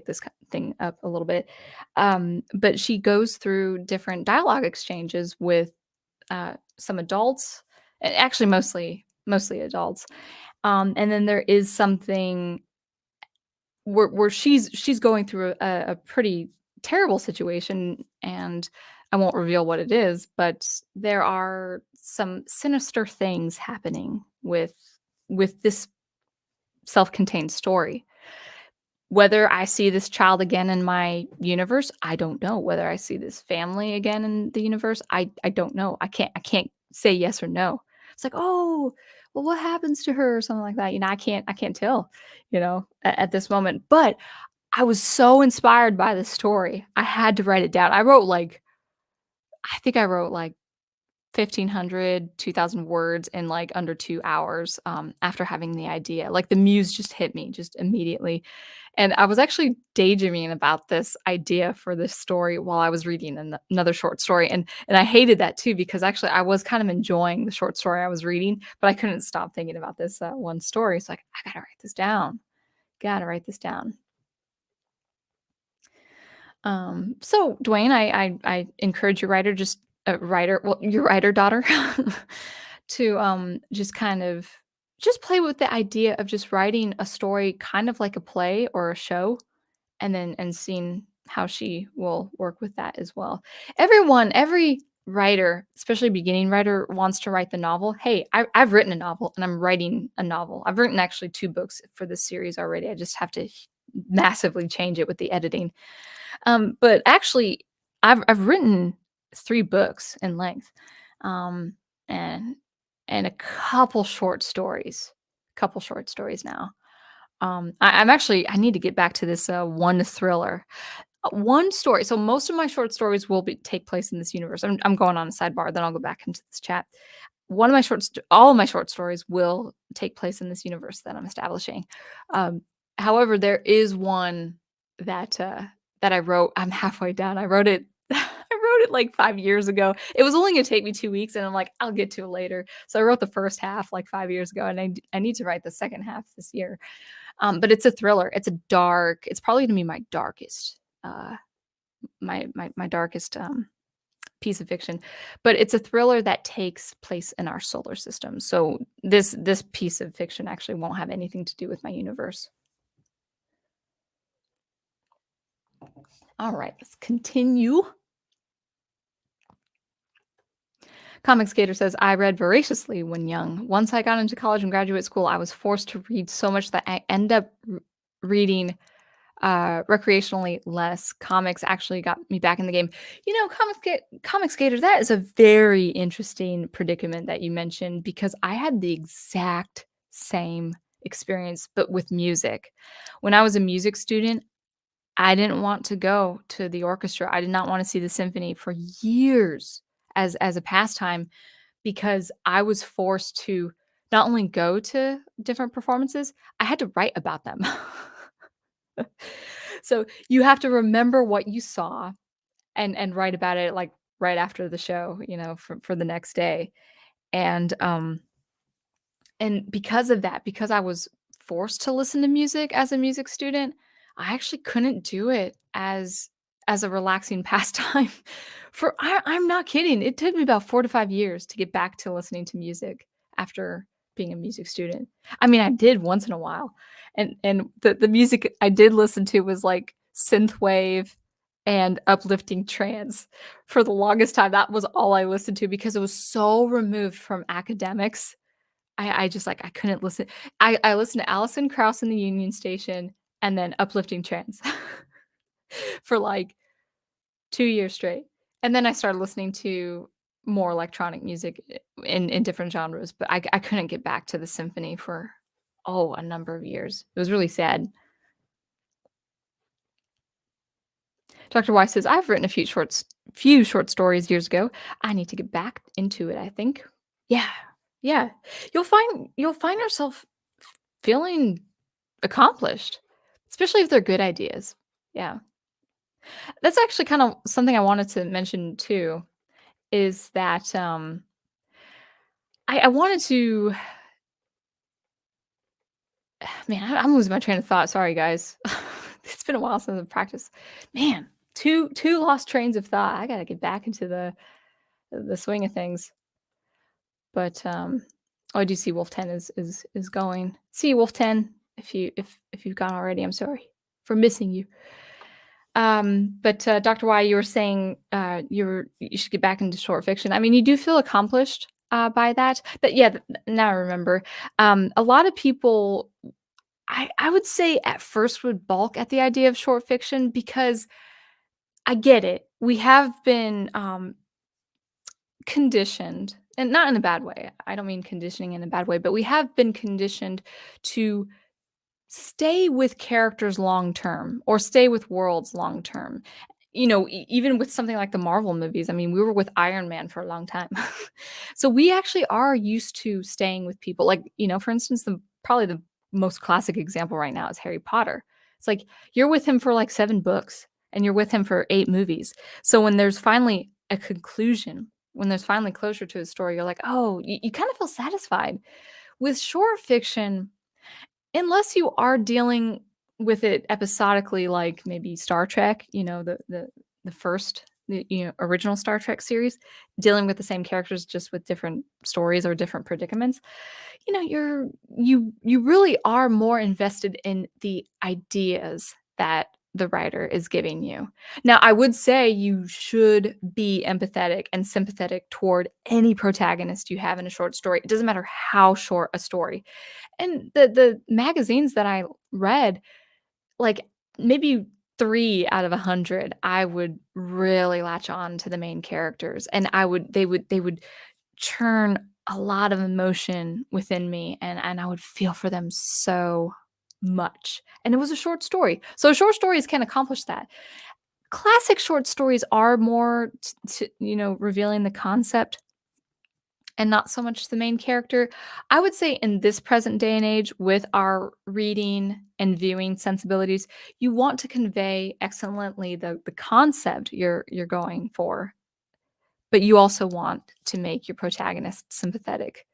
this thing up a little bit. But she goes through different dialogue exchanges with some adults, actually mostly adults. And then there is something where she's going through a pretty terrible situation, and I won't reveal what it is, but there are some sinister things happening with this self-contained story. Whether I see this child again in my universe, I don't know. Whether I see this family again in the universe, I don't know. I can't say yes or no. It's like, "Oh, well, what happens to her?" or something like that. I can't tell, at this moment. But I was so inspired by the story. I had to write it down. I think I wrote like 1,500, 2,000 words in like under 2 hours, after having the idea. Like the muse just hit me just immediately. And I was actually daydreaming about this idea for this story while I was reading another short story. And I hated that too, because actually I was kind of enjoying the short story I was reading, but I couldn't stop thinking about this one story. So like, I gotta write this down. Gotta write this down. So Dwayne, I encourage your writer, your writer daughter, to just kind of just play with the idea of just writing a story, kind of like a play or a show, and seeing how she will work with that as well. Every writer, especially beginning writer, wants to write the novel. Hey, I've written a novel and I'm writing a novel. I've written actually 2 books for this series already. I just have to massively change it with the editing. But actually, I've written 3 books in length, um, and and a couple short stories now. I need to get back to this one thriller. One story. So most of my short stories will take place in this universe. I'm going on a sidebar, then I'll go back into this chat. All of my short stories will take place in this universe that I'm establishing. Um, However, there is one that that I wrote. I'm halfway down. I wrote it. I wrote it like 5 years ago. It was only gonna take me 2 weeks, and I'm like, "I'll get to it later." So I wrote the first half like 5 years ago, and I need to write the second half this year. But it's a thriller. It's probably gonna be my darkest, my darkest, piece of fiction, but it's a thriller that takes place in our solar system. So this piece of fiction actually won't have anything to do with my universe. All right, let's continue. Comic Skater says, I read voraciously when young. Once I got into college and graduate school, I was forced to read so much that I end up reading recreationally less. Comics actually got me back in the game. Comic Skater, that is a very interesting predicament that you mentioned because I had the exact same experience, but with music. When I was a music student, I didn't want to go to the orchestra. I did not want to see the symphony for years as a pastime because I was forced to not only go to different performances, I had to write about them. So you have to remember what you saw and write about it like right after the show, for the next day. And because of that, because I was forced to listen to music as a music student, I actually couldn't do it as a relaxing pastime I'm not kidding. It took me about 4 to 5 years to get back to listening to music after being a music student. I mean, I did once in a while. And the music I did listen to was like synthwave and uplifting trance. For the longest time, that was all I listened to because it was so removed from academics. I just, like, I couldn't listen. I listened to Alison Krauss in the Union Station and then uplifting trance for, like, 2 years straight, and then I started listening to more electronic music in different genres, but I couldn't get back to the symphony for, a number of years. It was really sad. Dr. Weiss says, "I've written a few short stories years ago. I need to get back into it, I think." Yeah, yeah. You'll find yourself feeling accomplished, especially if they're good ideas. Yeah. That's actually kind of something I wanted to mention too, is that, I wanted to man, I'm losing my train of thought, sorry guys. It's been a while since I've practiced. Man, two lost trains of thought. I gotta get back into the swing of things. But, I do see Wolf 10 is going. See you, Wolf 10, if you've gone already, I'm sorry for missing you. But, Dr. Y, you were saying, you should get back into short fiction. I mean, you do feel accomplished, by that, but yeah, now I remember. A lot of people, I would say at first would balk at the idea of short fiction because I get it. We have been, conditioned, and not in a bad way. I don't mean conditioning in a bad way, but we have been conditioned to stay with characters long term or stay with worlds long term. Even with something like the Marvel movies, I mean, we were with Iron Man for a long time. So we actually are used to staying with people. Like, for instance, probably the most classic example right now is Harry Potter. It's like you're with him for like 7 books and you're with him for 8 movies. So when there's finally a conclusion, when there's finally closure to his story, you're like, "Oh, you kind of feel satisfied." With short fiction, unless you are dealing with it episodically, like maybe Star Trek, the first, original Star Trek series, dealing with the same characters just with different stories or different predicaments, you really are more invested in the ideas that the writer is giving you. Now, I would say you should be empathetic and sympathetic toward any protagonist you have in a short story. It doesn't matter how short a story. And the magazines that I read, like, maybe 3 out of 100, I would really latch on to the main characters, and they would churn a lot of emotion within me, and I would feel for them so much, and it was a short story. So short stories can accomplish that. Classic short stories are more revealing the concept and not so much the main character. I would say in this present day and age, with our reading and viewing sensibilities, you want to convey excellently the concept you're going for. but you also want to make your protagonist sympathetic.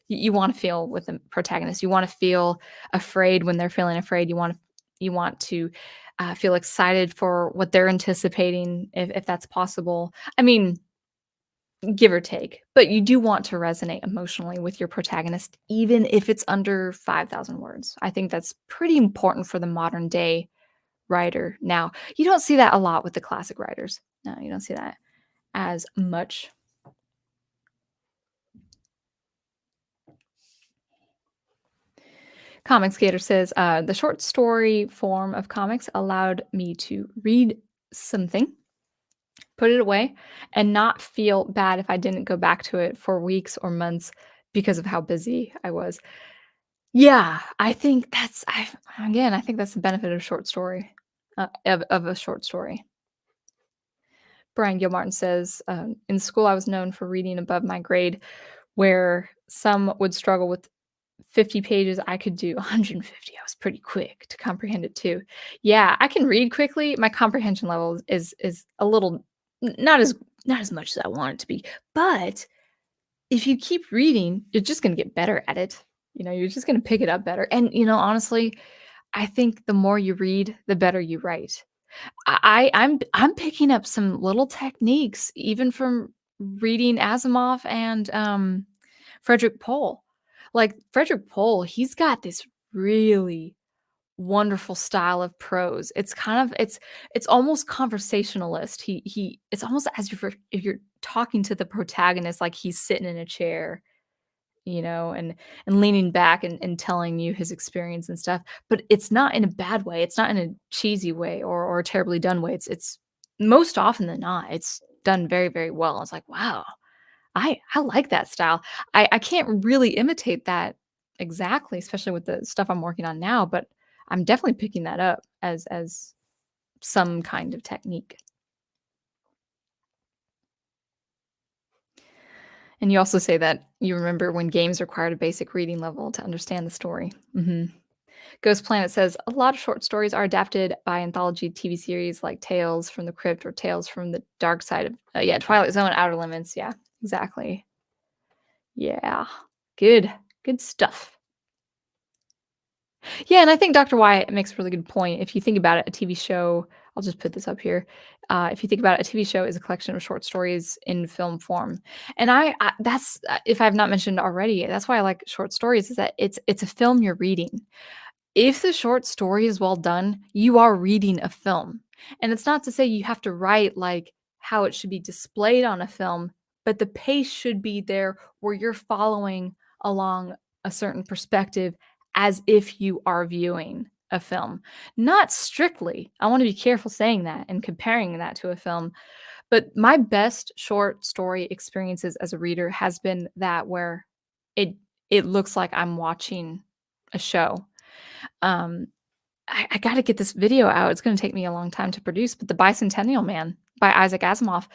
You wanna feel with the protagonist. You wanna feel afraid when they're feeling afraid. You want to feel excited for what they're anticipating if that's possible. I mean, give or take, but you do want to resonate emotionally with your protagonist, even if it's under 5,000 words. I think that's pretty important for the modern day writer now. You don't see that a lot with the classic writers. No, you don't see that as much. Comic Skater says, the short story form of comics allowed me to read something, put it away, and not feel bad if I didn't go back to it for weeks or months because of how busy I was. Yeah, I think I think that's the benefit of short story, of a short story. Brian Gilmartin says, in school, I was known for reading above my grade, where some would struggle with 50 pages. I could do 150. I was pretty quick to comprehend it too. Yeah, I can read quickly. My comprehension level is a little not as much as I want it to be. But if you keep reading, you're just gonna get better at it. You're just gonna pick it up better. And honestly, I think the more you read, the better you write. I'm picking up some little techniques even from reading Asimov and, Frederick Pohl. Like, Frederick Pohl, he's got this really wonderful style of prose. It's almost conversationalist. It's almost as if you're talking to the protagonist like he's sitting in a chair, and leaning back and telling you his experience and stuff, but it's not in a bad way, it's not in a cheesy way or a terribly done way, it's most often than not, it's done very, very well. It's like, "Wow, I like that style." I can't really imitate that exactly, especially with the stuff I'm working on now, but I'm definitely picking that up as some kind of technique. And you also say that you remember when games required a basic reading level to understand the story. Mhm. Ghost Planet says a lot of short stories are adapted by anthology TV series like Tales from the Crypt or Tales from the Dark Side of yeah, Twilight Zone, Outer Limits. Yeah, exactly. Yeah, good, good stuff. Yeah, and I think Dr. Wyatt makes a really good point. If you think about it, a TV show, I'll just put this up here. If you think about it, a TV show is a collection of short stories in film form, and that's if I've not mentioned already, that's why I like short stories. Is that it's a film you're reading. If the short story is well done, you are reading a film. And it's not to say you have to write like how it should be displayed on a film, but the pace should be there where you're following along a certain perspective as if you are viewing a film. Not strictly. I want to be careful saying that and comparing that to a film, but my best short story experiences as a reader has been that where it it looks like I'm watching a show. um, I gotta get this video out. It's gonna take me a long time to produce, but The Bicentennial Man by Isaac Asimov.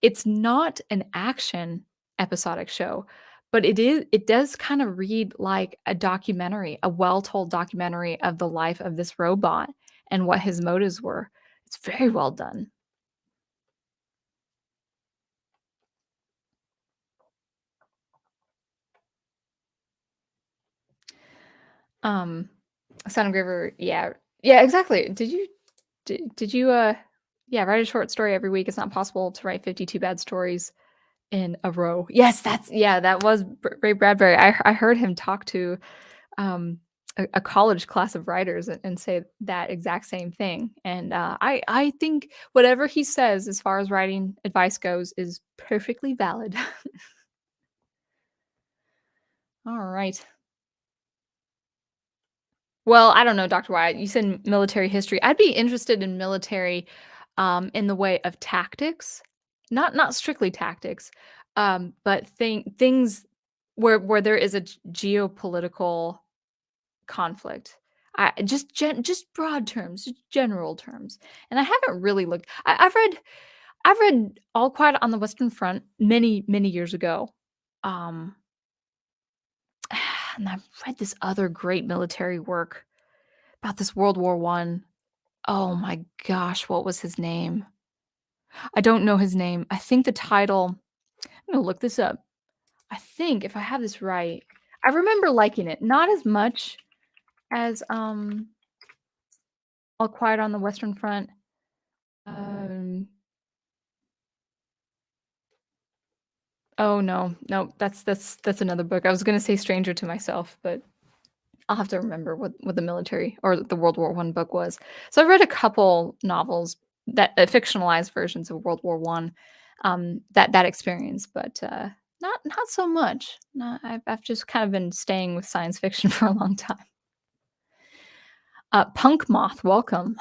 It's not an action episodic show, but it does kind of read like a documentary, a well-told documentary of the life of this robot and what his motives were. It's very well done. Um, Sound Engraver, yeah. Yeah, exactly. Did you yeah, write a short story every week? It's not possible to write 52 bad stories in a row. Yes, that was Ray Bradbury. I heard him talk to, um, a college class of writers and say that exact same thing, and, I think whatever he says as far as writing advice goes is perfectly valid. Alright. Well, I don't know, Dr. Wyatt, you said military history. I'd be interested in military, in the way of tactics, not strictly tactics, but things where there is a geopolitical conflict. Just broad terms, just general terms, and I haven't really looked. I've read All Quiet on the Western Front many many years ago, um, and I've read this other great military work about this World War One. Oh my gosh, what was his name? I don't know his name. I think the title I'm gonna look this up. I think if I have this right, I remember liking it, not as much as, All Quiet on the Western Front. Um, oh, no, no, that's another book. I was gonna say Stranger to Myself, but I'll have to remember what the military or the World War One book was. So I've read a couple novels that fictionalized versions of World War One, that experience, but, not so much. No, I've just kind of been staying with science fiction for a long time. Punk Moth, welcome.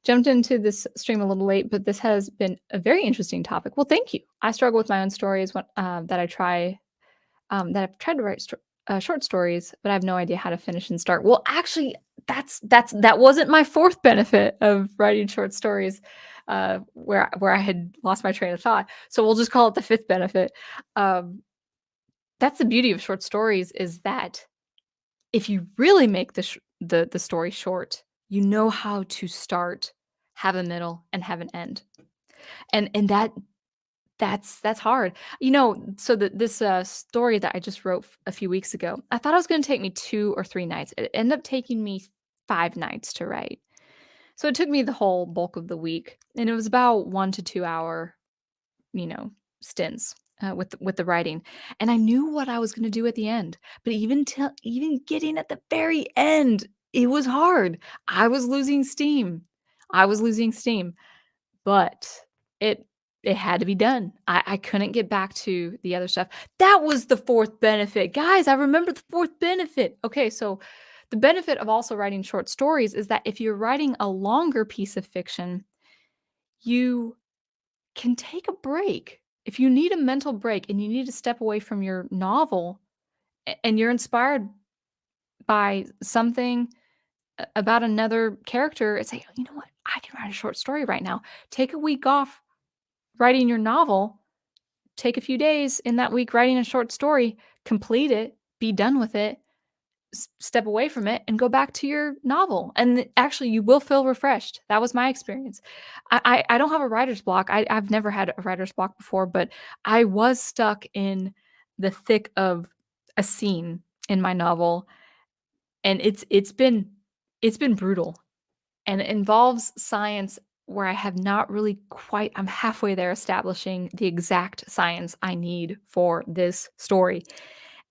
Jumped into this stream a little late, but this has been a very interesting topic. Well, thank you. I struggle with my own stories that I've tried to write short stories, but I have no idea how to finish and start. Well, actually, that wasn't my fourth benefit of writing short stories, where I had lost my train of thought. So we'll just call it the fifth benefit. Um, that's the beauty of short stories is that if you really make the story short, you know how to start, have a middle, and have an end. And that's hard. So this, story that I just wrote a few weeks ago, I thought it was gonna take me 2 or 3 nights. It ended up taking me 5 nights to write. So it took me the whole bulk of the week, and it was about 1 to 2 hour, you know, stints, with the writing, and I knew what I was gonna do at the end, but even getting at the very end, it was hard. I was losing steam. I was losing steam. But it it had to be done. I couldn't get back to the other stuff. That was the 4th benefit. Guys, I remember the 4th benefit. Okay, so the benefit of also writing short stories is that if you're writing a longer piece of fiction, you can take a break. If you need a mental break and you need to step away from your novel and you're inspired by something about another character and say, "You know what? I can write a short story right now." Take a week off writing your novel, take a few days in that week writing a short story, complete it, be done with it, step away from it, and go back to your novel. And actually, you will feel refreshed. That was my experience. I don't have a writer's block. I've never had a writer's block before, but I was stuck in the thick of a scene in my novel, and it's been brutal. And it involves science where I have not really quite I'm halfway there establishing the exact science I need for this story.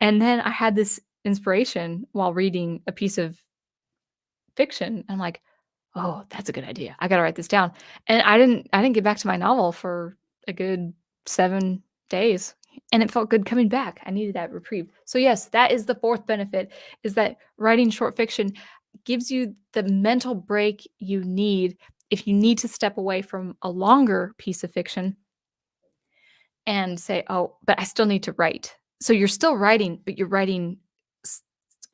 And then I had this inspiration while reading a piece of fiction. I'm like, "Oh, that's a good idea. I gotta write this down." And I didn't get back to my novel for a good 7 days, and it felt good coming back. I needed that reprieve. So yes, that is the 4th benefit, is that writing short fiction gives you the mental break you need if you need to step away from a longer piece of fiction and say, "Oh, but I still need to write." So you're still writing, but you're writing s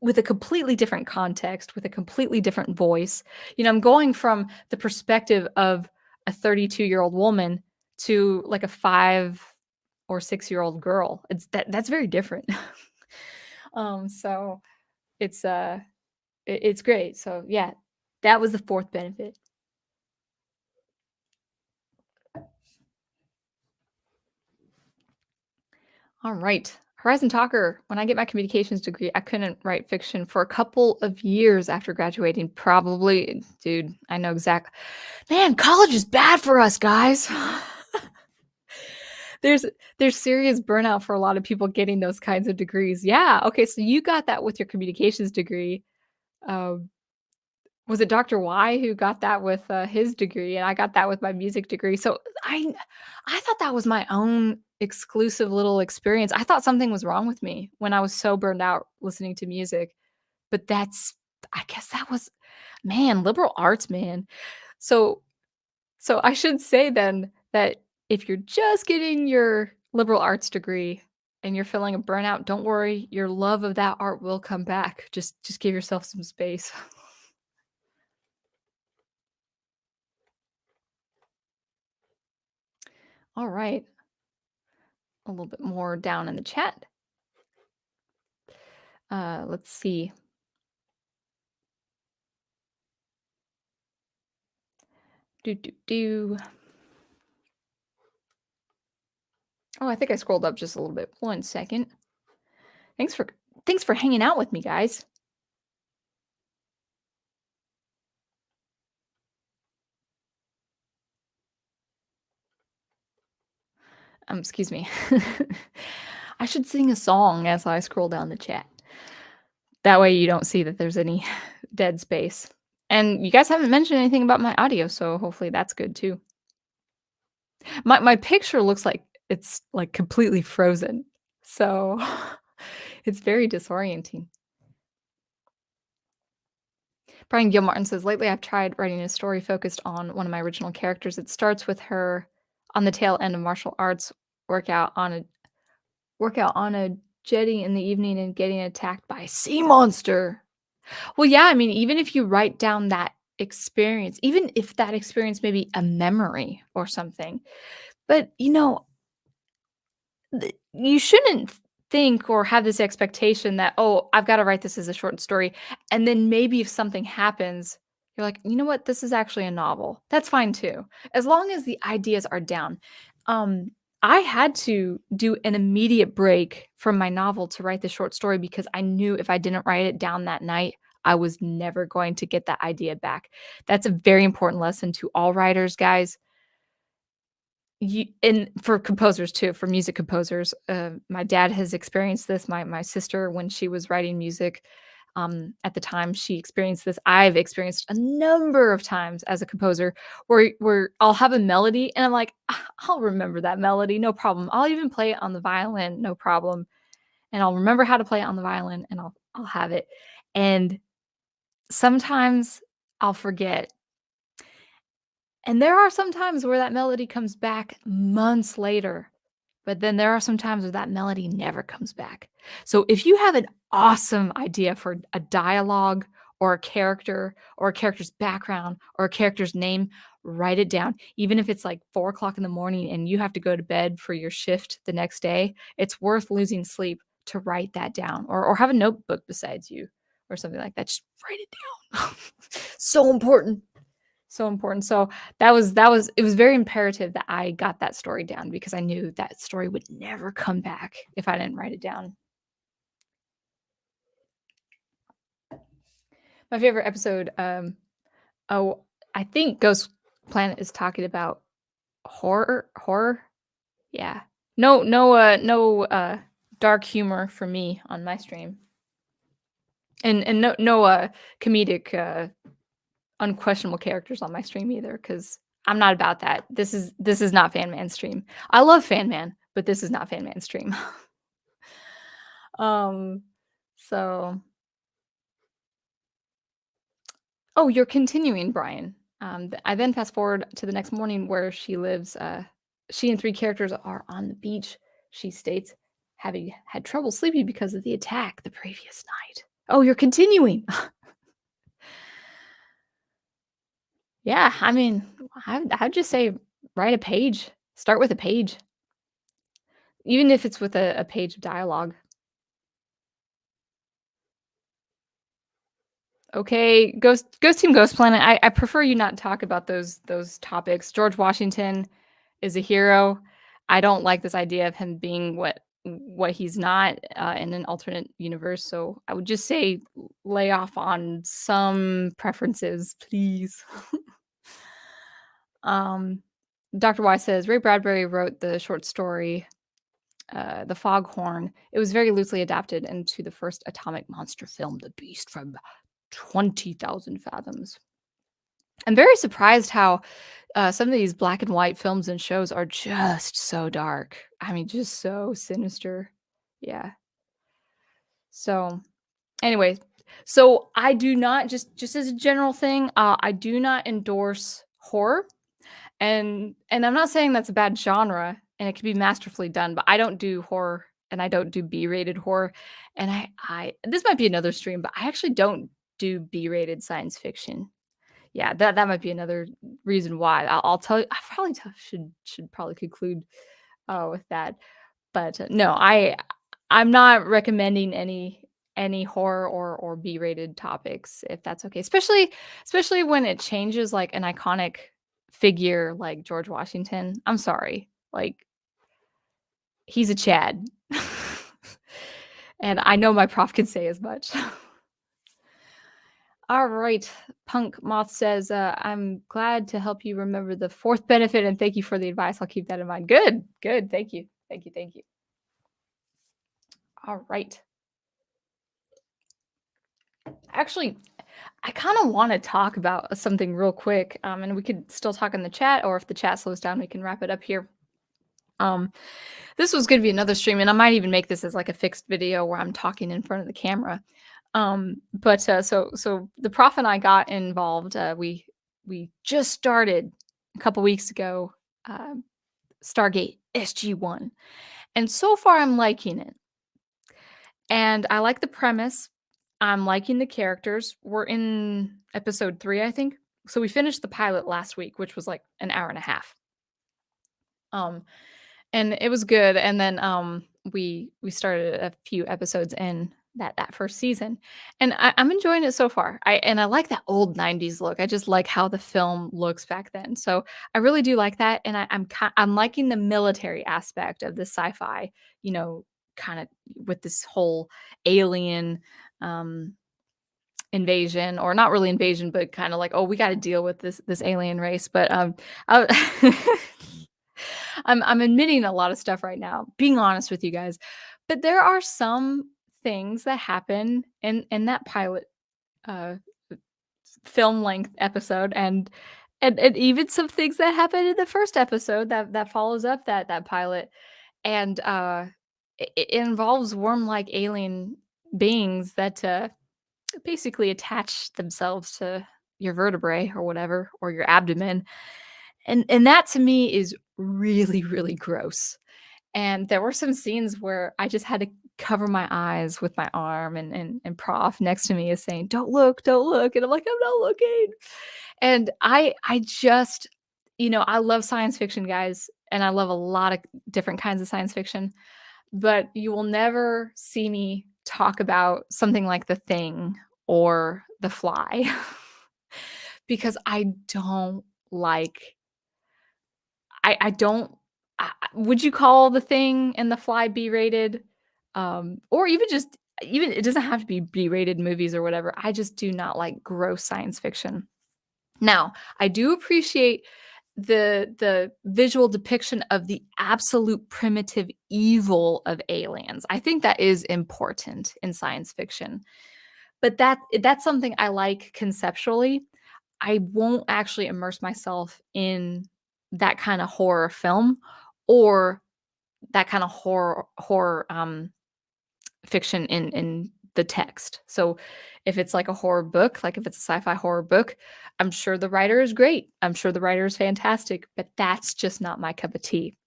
with a completely different context, with a completely different voice. I'm going from the perspective of a 32-year-old woman to, like, a 5 or 6-year-old girl. That's very different. So it's great. So, yeah, that was the 4th benefit. Alright. Horizon Talker, when I get my communications degree, I couldn't write fiction for a couple of years after graduating, probably dude, I know exact man, college is bad for us, guys. There's there's serious burnout for a lot of people getting those kinds of degrees. Yeah, okay, so you got that with your communications degree. Um, was it Dr. Y who got that with, his degree, and I got that with my music degree, so I thought that was my own exclusive little experience. I thought something was wrong with me when I was so burned out listening to music, but I guess that was man, liberal arts, man. So so I should say then that if you're just getting your liberal arts degree and you're feeling a burnout, don't worry, your love of that art will come back. Just give yourself some space. All right, a little bit more down in the chat. Let's see. Do do do. Oh, I think I scrolled up just a little bit. 1 second. Thanks for thanks for hanging out with me, guys. Excuse me. I should sing a song as I scroll down the chat. That way you don't see that there's any dead space. And you guys haven't mentioned anything about my audio, so hopefully that's good too. My picture looks like it's, like, completely frozen, so it's very disorienting. Brian Gilmartin says, "Lately, I've tried writing a story focused on one of my original characters. It starts with her on the tail end of martial arts workout on a workout on a jetty in the evening and getting attacked by a sea monster." Well, yeah, I mean, even if you write down that experience, even if that experience may be a memory or something, but, you shouldn't think or have this expectation that, "Oh, I've gotta write this as a short story," and then maybe if something happens, you're like, "You know what? This is actually a novel." That's fine too, as long as the ideas are down. Um, I had to do an immediate break from my novel to write the short story because I knew if I didn't write it down that night, I was never going to get that idea back. That's a very important lesson to all writers, guys. You and for composers too, for music composers, my dad has experienced this, my sister, when she was writing music, at the time, she experienced this. I've experienced a number of times as a composer where I'll have a melody and I'm like, "Ah, I'll remember that melody, no problem. I'll even play it on the violin, no problem, and I'll remember how to play it on the violin, and I'll have it." And sometimes I'll forget, and there are some times where that melody comes back months later. But then there are some times where that melody never comes back. So if you have an awesome idea for a dialogue or a character's background or a character's name, write it down. Even if it's like 4 o'clock in the morning and you have to go to bed for your shift the next day, it's worth losing sleep to write that down or have a notebook besides you or something like that. Just write it down. So important. So important. So that was it was very imperative that I got that story down because I knew that story would never come back if I didn't write it down. My favorite episode, oh, I think Ghost Planet is talking about horror? Yeah. No, dark humor for me on my stream. And no, comedic, unquestionable characters on my stream either, because 'cause I'm not about that. This is not Fan Man stream. I love Fan Man, but this is not Fan Man stream. Um, so oh, you're continuing, Brian. I then fast forward to the next morning where she lives, she and 3 characters are on the beach, she states, having had trouble sleeping because of the attack the previous night. Oh, you're continuing. Yeah, I mean, I'd just say write a page. Start with a page. Even if it's with a page of dialogue. Okay, Ghost Team Ghost Planet, I prefer you not talk about those topics. George Washington is a hero. I don't like this idea of him being what he's not, in an alternate universe, so I would just say lay off on some preferences, please. Um, Dr. Y says, "Ray Bradbury wrote the short story The Foghorn. It was very loosely adapted into the first atomic monster film, The Beast from 20,000 Fathoms." I'm very surprised how some of these black and white films and shows are just so dark. I mean, just so sinister. Yeah. So, anyway, so I do not just as a general thing, I do not endorse horror. And I'm not saying that's a bad genre, and it can be masterfully done, but I don't do horror, and I don't do B-rated horror, and I this might be another stream, but I actually don't do B-rated science fiction. Yeah, that might be another reason why. I'll tell you I probably should probably conclude, with that. But, no, I'm not recommending any horror or B-rated topics, if that's okay, especially when it changes, like, an iconic figure like George Washington. I'm sorry. Like, He's a Chad. And I know my prof can say as much. All right. Punk Moth says, I'm glad to help you remember the fourth benefit and thank you for the advice. I'll keep that in mind. Good. Good. Thank you. Thank you. Thank you. All right. Actually, I kind of want to talk about something real quick. And we could still talk in the chat, or if the chat slows down, we can wrap it up here. Um, this was going to be another stream, and I might even make this as like a fixed video where I'm talking in front of the camera. So the prof and I got involved. We just started a couple weeks ago. Uh, Stargate SG-1, and so far I'm liking it. And I like the premise. I'm liking the characters. We're in episode 3, I think. So we finished the pilot last week, which was like an hour and a half. Um, and it was good. And then we started a few episodes in that first season, and I'm enjoying it so far. I like that old '90s look. I just like how the film looks back then. So I really do like that, and I'm liking the military aspect of the sci-fi. You know, kind of with this whole alien um invasion, or not really invasion, but kind of like, oh, we got to deal with this alien race. But I, I'm admitting a lot of stuff right now, being honest with you guys. But there are some things that happen in that pilot uh film length episode, and even some things that happen in the first episode that follows up that pilot. And it involves worm-like alien beings that basically attach themselves to your vertebrae or whatever, or your abdomen. And that to me is really, really gross. And there were some scenes where I just had to cover my eyes with my arm, and prof next to me is saying, "Don't look, don't look." And I'm like, "I'm not looking." And I just, I love science fiction, guys, and I love a lot of different kinds of science fiction, but you will never see me talk about something like The Thing or The Fly because I don't like I don't would you call The Thing and The Fly B-rated? Or even just even it doesn't have to be B-rated movies or whatever. I just do not like gross science fiction. Now, I do appreciate the visual depiction of the absolute primitive evil of aliens. I think that is important in science fiction. But that's something I like conceptually. I won't actually immerse myself in that kind of horror film, or that kind of horror fiction in the text. So if it's like a horror book, like if it's a sci-fi horror book, I'm sure the writer is great. I'm sure the writer is fantastic, but that's just not my cup of tea.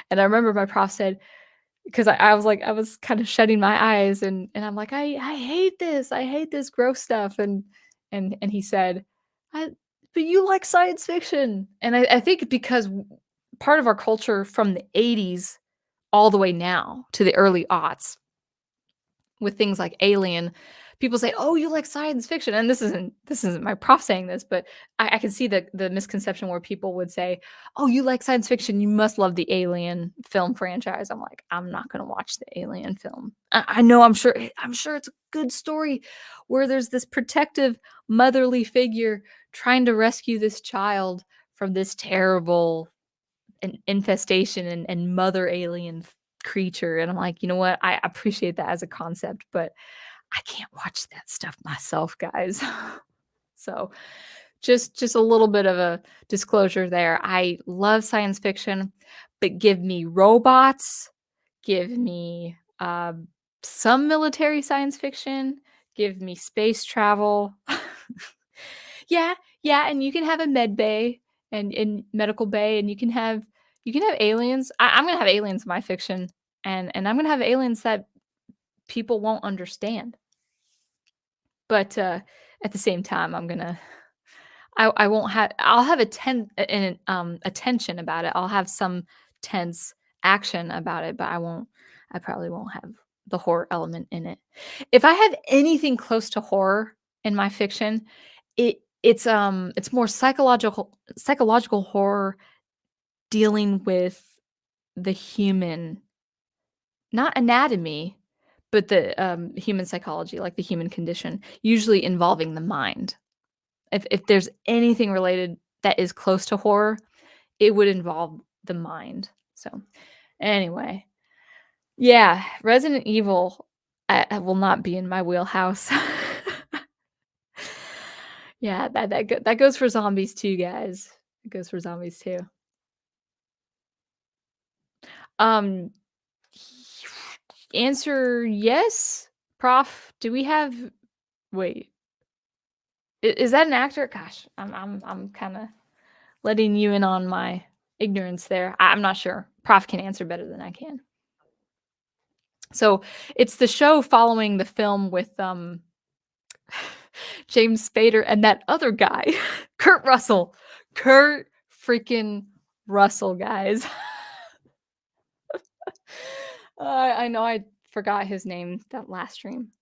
And I remember my prof said, because I was like, I was kind of shutting my eyes, and I'm like, I hate this. I hate this gross stuff. And he said, I but you like science fiction. And I think because part of our culture from the 80s all the way now to the early aughts, with things like Alien, people say, "Oh, you like science fiction," and this isn't my prof saying this, but I can see the misconception where people would say, "Oh, you like science fiction, you must love the Alien film franchise." I'm like, "I'm not gonna watch the Alien film." I know, I'm sure it's a good story where there's this protective motherly figure trying to rescue this child from this terrible infestation and mother alien creature, and I'm like, "You know what? I appreciate that as a concept, but I can't watch that stuff myself, guys." So, just a little bit of a disclosure there. I love science fiction, but give me robots, give me, some military science fiction, give me space travel. Yeah, yeah, and you can have a med bay and medical bay, and you can have aliens. I'm gonna have aliens in my fiction, and I'm gonna have aliens that people won't understand. But, at the same time, I won't have I'll have a tension about it. I'll have some tense action about it, but I probably won't have the horror element in it. If I have anything close to horror in my fiction, it's more psychological horror dealing with the human not anatomy, but the, human psychology, like the human condition, usually involving the mind. If there's anything related that is close to horror, it would involve the mind. So, anyway, yeah, Resident Evil, I will not be in my wheelhouse. Yeah, that goes for zombies too, guys. It goes for zombies too. Um, answer yes? Prof, do we have wait, is that an actor? Gosh, I'm kinda letting you in on my ignorance there. I'm not sure. Prof can answer better than I can. So, it's the show following the film with, James Spader and that other guy, Kurt Russell. Kurt freaking Russell, guys. I know I forgot his name that last stream.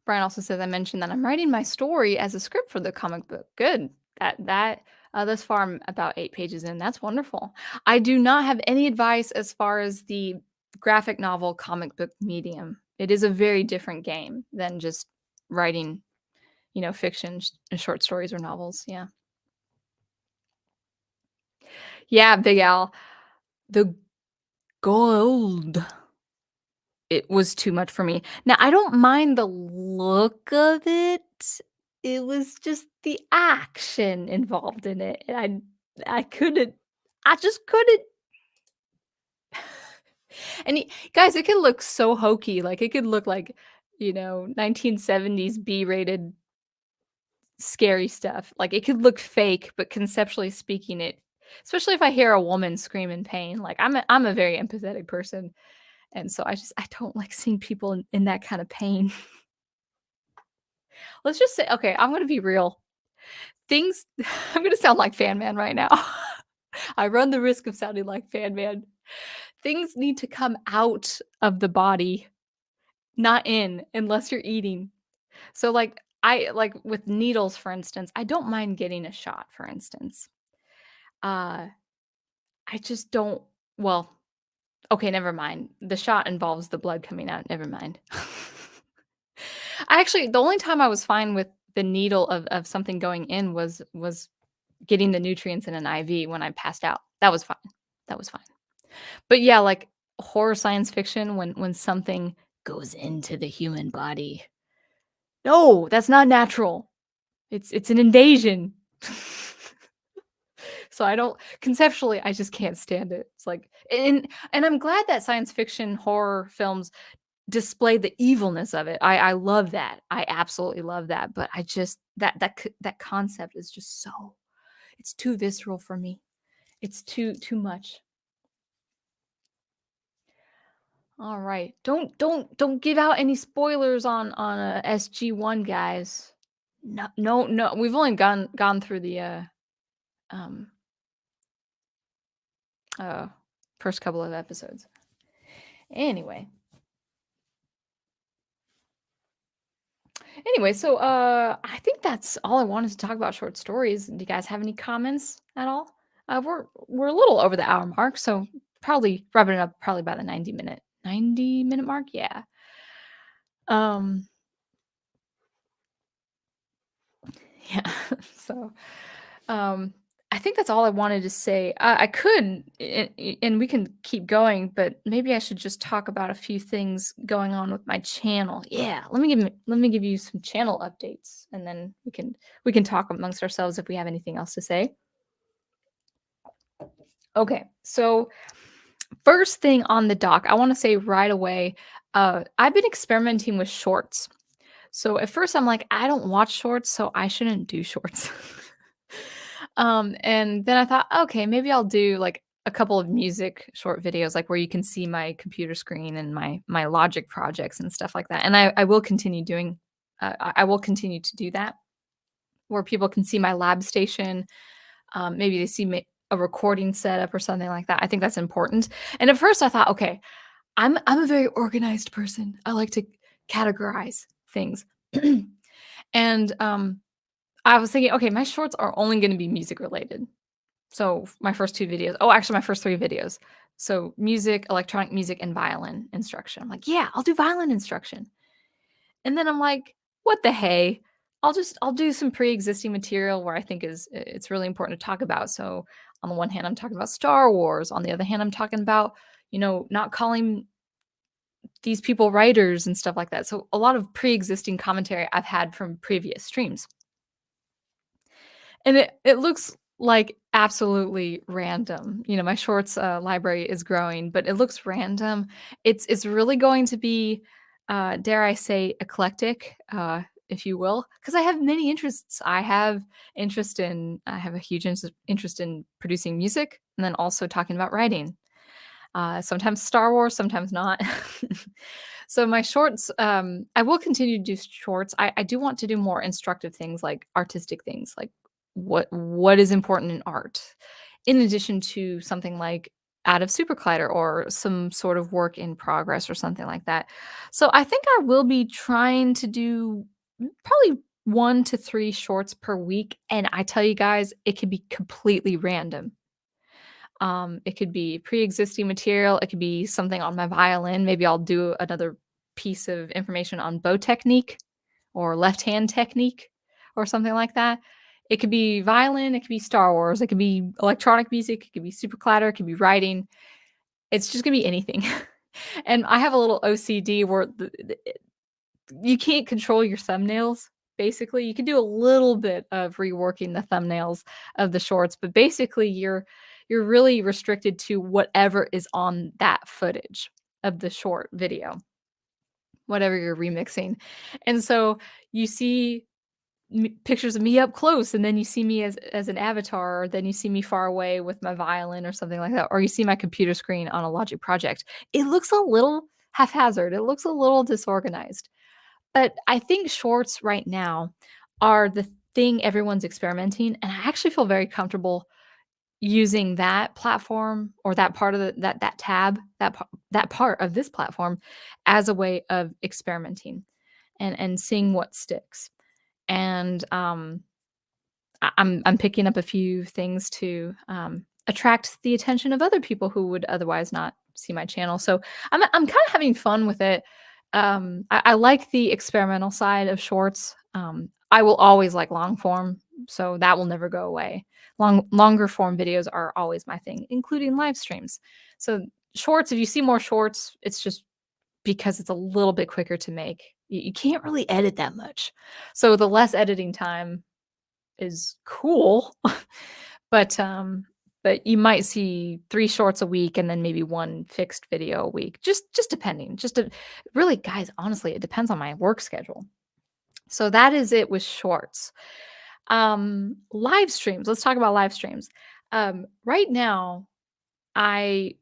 Brian also says, "I mentioned that I'm writing my story as a script for the comic book." Good. Thus far, I'm about 8 pages in. That's wonderful. I do not have any advice as far as the graphic novel comic book medium. It is a very different game than just writing, fiction, short stories or novels. Yeah. Yeah, Big Al. The gold. It was too much for me. Now, I don't mind the look of it. It was just the action involved in it, and I couldn't I just couldn't. And guys, it could look so hokey, like, it could look like, 1970s B-rated scary stuff. Like, it could look fake, but conceptually speaking, especially if I hear a woman scream in pain, like, I'm a very empathetic person, and so I don't like seeing people in that kind of pain. Let's just say okay, I'm gonna be real. Things I'm gonna sound like Fan Man right now. I run the risk of sounding like Fan Man. Things need to come out of the body, not in, unless you're eating. So, like with needles, for instance, I don't mind getting a shot, for instance. Uh, I just don't well, okay, never mind. The shot involves the blood coming out, never mind. I actually the only time I was fine with the needle of something going in was getting the nutrients in an IV when I passed out. That was fine. That was fine. But yeah, like horror science fiction when something goes into the human body. No, that's not natural. It's an invasion. So I don't conceptually, I just can't stand it. It's like and I'm glad that science fiction horror films display the evilness of it. I love that. I absolutely love that, but I just that concept is just so it's too visceral for me. It's too much. All right. Don't give out any spoilers on SG1, guys. No, no, no. We've only gone through the um uh first couple of episodes. Anyway. Anyway, so I think that's all I wanted to talk about short stories. Do you guys have any comments at all? We're a little over the hour mark, so probably wrapping it up probably about the 90-minute mark. Yeah. Um yeah. So um I think that's all I wanted to say. I could and we can keep going, but maybe I should just talk about a few things going on with my channel. Yeah, let me give you some channel updates and then we can talk amongst ourselves if we have anything else to say. Okay. So first thing on the dock, I want to say right away, I've been experimenting with shorts. So at first I'm like, I don't watch shorts, so I shouldn't do shorts. And then I thought, okay, maybe I'll do like a couple of music short videos, like where you can see my computer screen and my Logic projects and stuff like that. And I will continue doing, I will continue to do that, where people can see my lab station. Maybe they see a recording setup or something like that. I think that's important. And at first I thought, okay, I'm a very organized person. I like to categorize things. And I was thinking, okay, my shorts are only going to be music related. So my first 2 videos oh, actually my first 3 videos. So music, electronic music, and violin instruction. I'm like, "Yeah, I'll do violin instruction." And then I'm like, "What the hey? I'll do some pre-existing material where I think it's really important to talk about." So on the one hand, I'm talking about Star Wars. On the other hand, I'm talking about, not calling these people writers and stuff like that. So a lot of pre-existing commentary I've had from previous streams. And it looks like absolutely random. My shorts, library is growing, but it looks random. It's really going to be, dare I say, eclectic, if you will, because I have many interests. I have a huge interest in producing music and then also talking about writing. Sometimes Star Wars, sometimes not. So my shorts, I will continue to do shorts. I do want to do more instructive things like artistic things, like what is important in art, in addition to something like out of SuperCollider or some sort of work in progress or something like that. So I think I will be trying to do probably 1 to 3 shorts per week. And I tell you guys, it could be completely random. It could be pre-existing material, it could be something on my violin, maybe I'll do another piece of information on bow technique or left hand technique or something like that. It could be violin, it could be Star Wars, it could be electronic music, it could be super clatter, it could be writing. It's just gonna be anything. And I have a little OCD where you can't control your thumbnails, basically. You can do a little bit of reworking the thumbnails of the shorts, but basically you're really restricted to whatever is on that footage of the short video, whatever you're remixing. And so you see pictures of me up close, and then you see me as an avatar, or then you see me far away with my violin or something like that, or you see my computer screen on a Logic project. It looks a little haphazard. It looks a little disorganized. But I think shorts right now are the thing everyone's experimenting, and I actually feel very comfortable using that platform or that part of that tab, that part of this platform as a way of experimenting and seeing what sticks. And, I'm picking up a few things to, attract the attention of other people who would otherwise not see my channel. So I'm kinda having fun with it. I like the experimental side of shorts. I will always like long form, so that will never go away. Longer form videos are always my thing, including live streams. So shorts, if you see more shorts, it's just because it's a little bit quicker to make. You can't really edit that much. So the less editing time is cool, but, but you might see 3 shorts a week and then maybe 1 fixed video a week, just depending. Really, guys, honestly, it depends on my work schedule. So that is it with shorts. Live streams, let's talk about live streams. Right now, I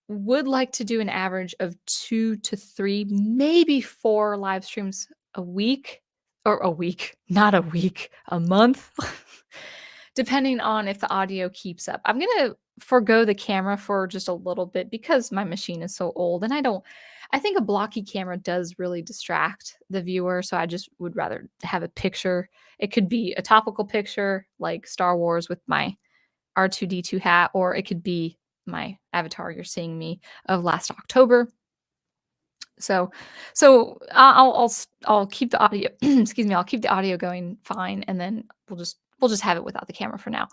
would like to do an average of 2 to 3, maybe 4 live streams a week, or a week, not a week, a month, depending on if the audio keeps up. I'm gonna forego the camera for just a little bit because my machine is so old, and I think a blocky camera does really distract the viewer, so I just would rather have a picture. It could be a topical picture like Star Wars with my R2D2 hat, or it could be my avatar you're seeing me of last October. So I'll keep the audio excuse me, I'll keep the audio going fine, and then we'll just have it without the camera for now.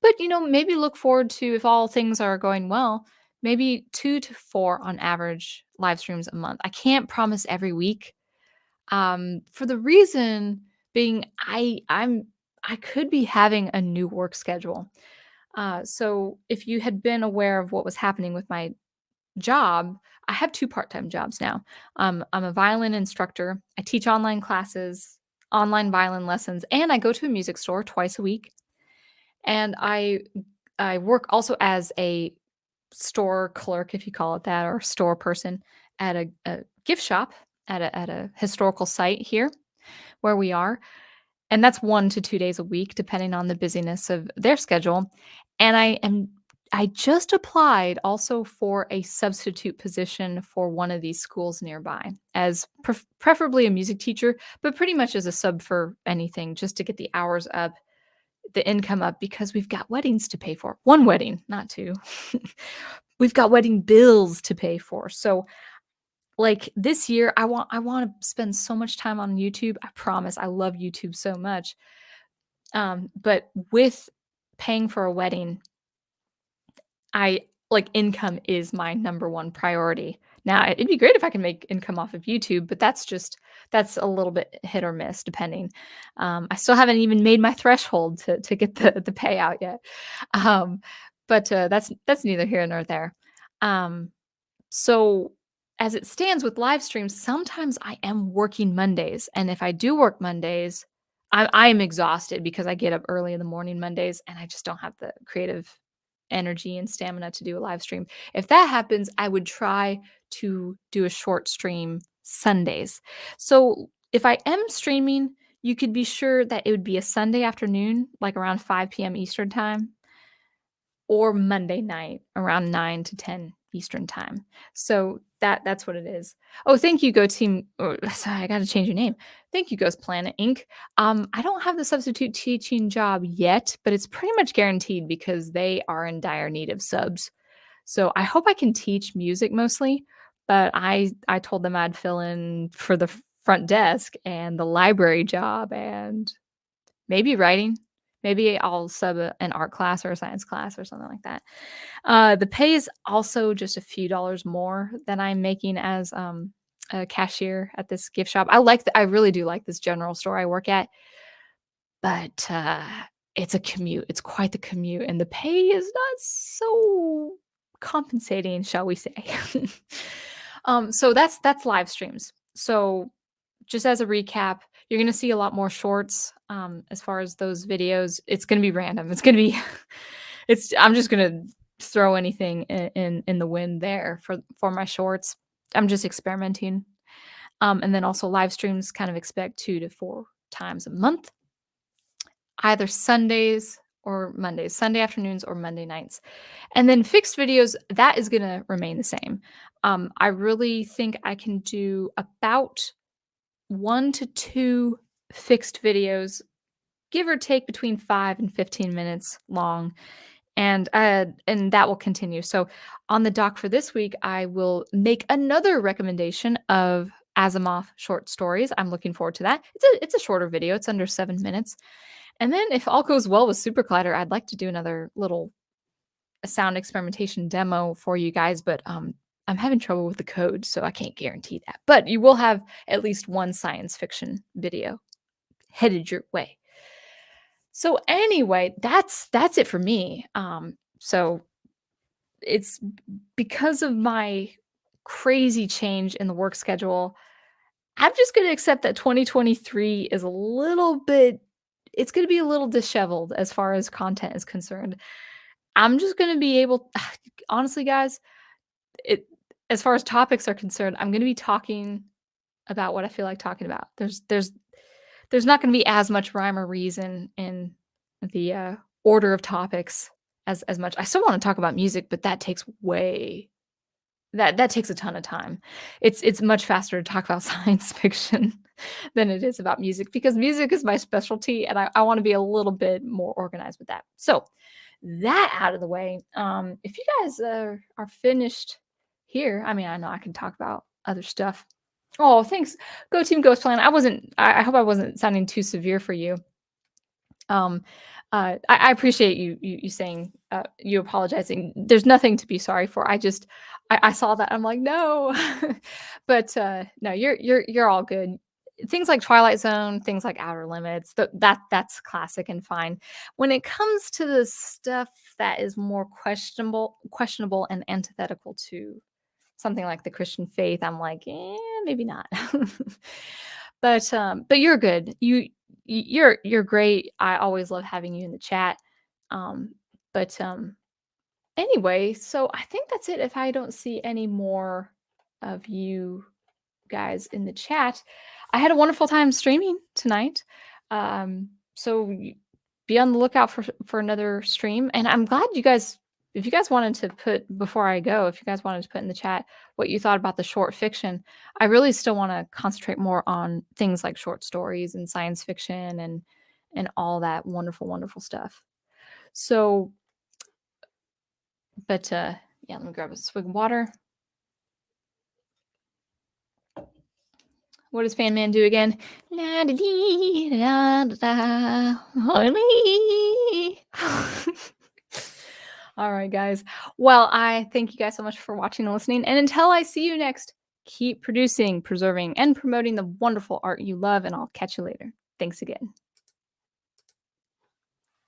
But, maybe look forward to, if all things are going well, maybe 2 to 4 on average live streams a month. I can't promise every week, for the reason being I could be having a new work schedule. So if you had been aware of what was happening with my job, I have 2 part-time jobs now. I'm a violin instructor. I teach online classes, online violin lessons, and I go to a music store twice a week. And I work also as a store clerk, if you call it that, or store person at a gift shop at a historical site here where we are. And that's 1 to 2 days a week, depending on the busyness of their schedule. And I just applied also for a substitute position for one of these schools nearby as preferably a music teacher, but pretty much as a sub for anything, just to get the hours up the income up because we've got weddings to pay for. One wedding, not two. We've got wedding bills to pay for. So like this year, I want to spend so much time on YouTube. I promise. I love YouTube so much. But with paying for a wedding, I like income is my number one priority. Now, it'd be great if I can make income off of YouTube, but that's a little bit hit or miss depending. I still haven't even made my threshold to get the payout yet. Um, but that's neither here nor there. Um, so as it stands with live streams, sometimes I am working Mondays, and if I do work Mondays, I am exhausted because I get up early in the morning Mondays, and I just don't have the creative energy and stamina to do a live stream. If that happens, I would try to do a short stream Sundays. So if I am streaming, you could be sure that it would be a Sunday afternoon, like around 5 p.m. Eastern time, or Monday night around 9 to 10 Eastern time. So that's what it is. Oh, thank you, Go Team. Sorry, I got to change your name. Thank you, Ghost Planet Inc. I don't have the substitute teaching job yet, but it's pretty much guaranteed because they are in dire need of subs. So I hope I can teach music mostly, but I told them I'd fill in for the front desk and the library job and maybe writing. Maybe I'll sub an art class or a science class or something like that. The pay is also just a few dollars more than I'm making as a cashier at this gift shop. I really do like this general store I work at, but it's a commute. It's quite the commute, and the pay is not so compensating, shall we say? So that's live streams. So just as a recap, you're gonna see a lot more shorts, as far as those videos. It's gonna be random. It's gonna be I'm just gonna throw anything in the wind there for my shorts. I'm just experimenting. And then also live streams kind of expect 2 to 4 times a month, either Sundays or Mondays, Sunday afternoons or Monday nights. And then fixed videos, that is gonna remain the same. I really think I can do about 1 to 2 fixed videos, give or take between 5 and 15 minutes long, and that will continue. So, on the doc for this week, I will make another recommendation of Asimov short stories. I'm looking forward to that. It's a shorter video, it's under 7 minutes. And then if all goes well with SuperCollider, I'd like to do another little sound experimentation demo for you guys, but, I'm having trouble with the code, so I can't guarantee that. But you will have at least one science fiction video headed your way. So anyway, that's it for me. So it's because of my crazy change in the work schedule, I'm just gonna accept that 2023 is a little bit it's gonna be a little disheveled as far as content is concerned. I'm just gonna be able honestly, guys, it as far as topics are concerned, I'm gonna be talking about what I feel like talking about. There's not gonna be as much rhyme or reason in the, order of topics as much. I still wanna talk about music, but that takes way that takes a ton of time. It's much faster to talk about science fiction than it is about music because music is my specialty, and I wanna be a little bit more organized with that. So, that out of the way, if you guys, are finished here, I mean, I know I can talk about other stuff. Oh, thanks. Go Team Ghost Plan. I hope I wasn't sounding too severe for you. Um, I appreciate you saying, you apologizing. There's nothing to be sorry for. I saw that, I'm like, "No." But, no, you're all good. Things like Twilight Zone, things like Outer Limits, that's classic and fine. When it comes to the stuff that is more questionable and antithetical to something like the Christian faith, I'm like, "Eh, maybe not." But you're good. You're great. I always love having you in the chat. Um, but anyway, so I think that's it if I don't see any more of you guys in the chat. I had a wonderful time streaming tonight. So be on the lookout for another stream. And I'm glad you guys, if you guys wanted to put before I go, if you guys wanted to put in the chat what you thought about the short fiction, I really still want to concentrate more on things like short stories and science fiction and all that wonderful, wonderful stuff. So, but yeah, let me grab a swig of water. What does Fan Man do again? La da dee, da da da, honey. All right, guys. Well, I thank you guys so much for watching and listening. And until I see you next, keep producing, preserving, and promoting the wonderful art you love. And I'll catch you later. Thanks again.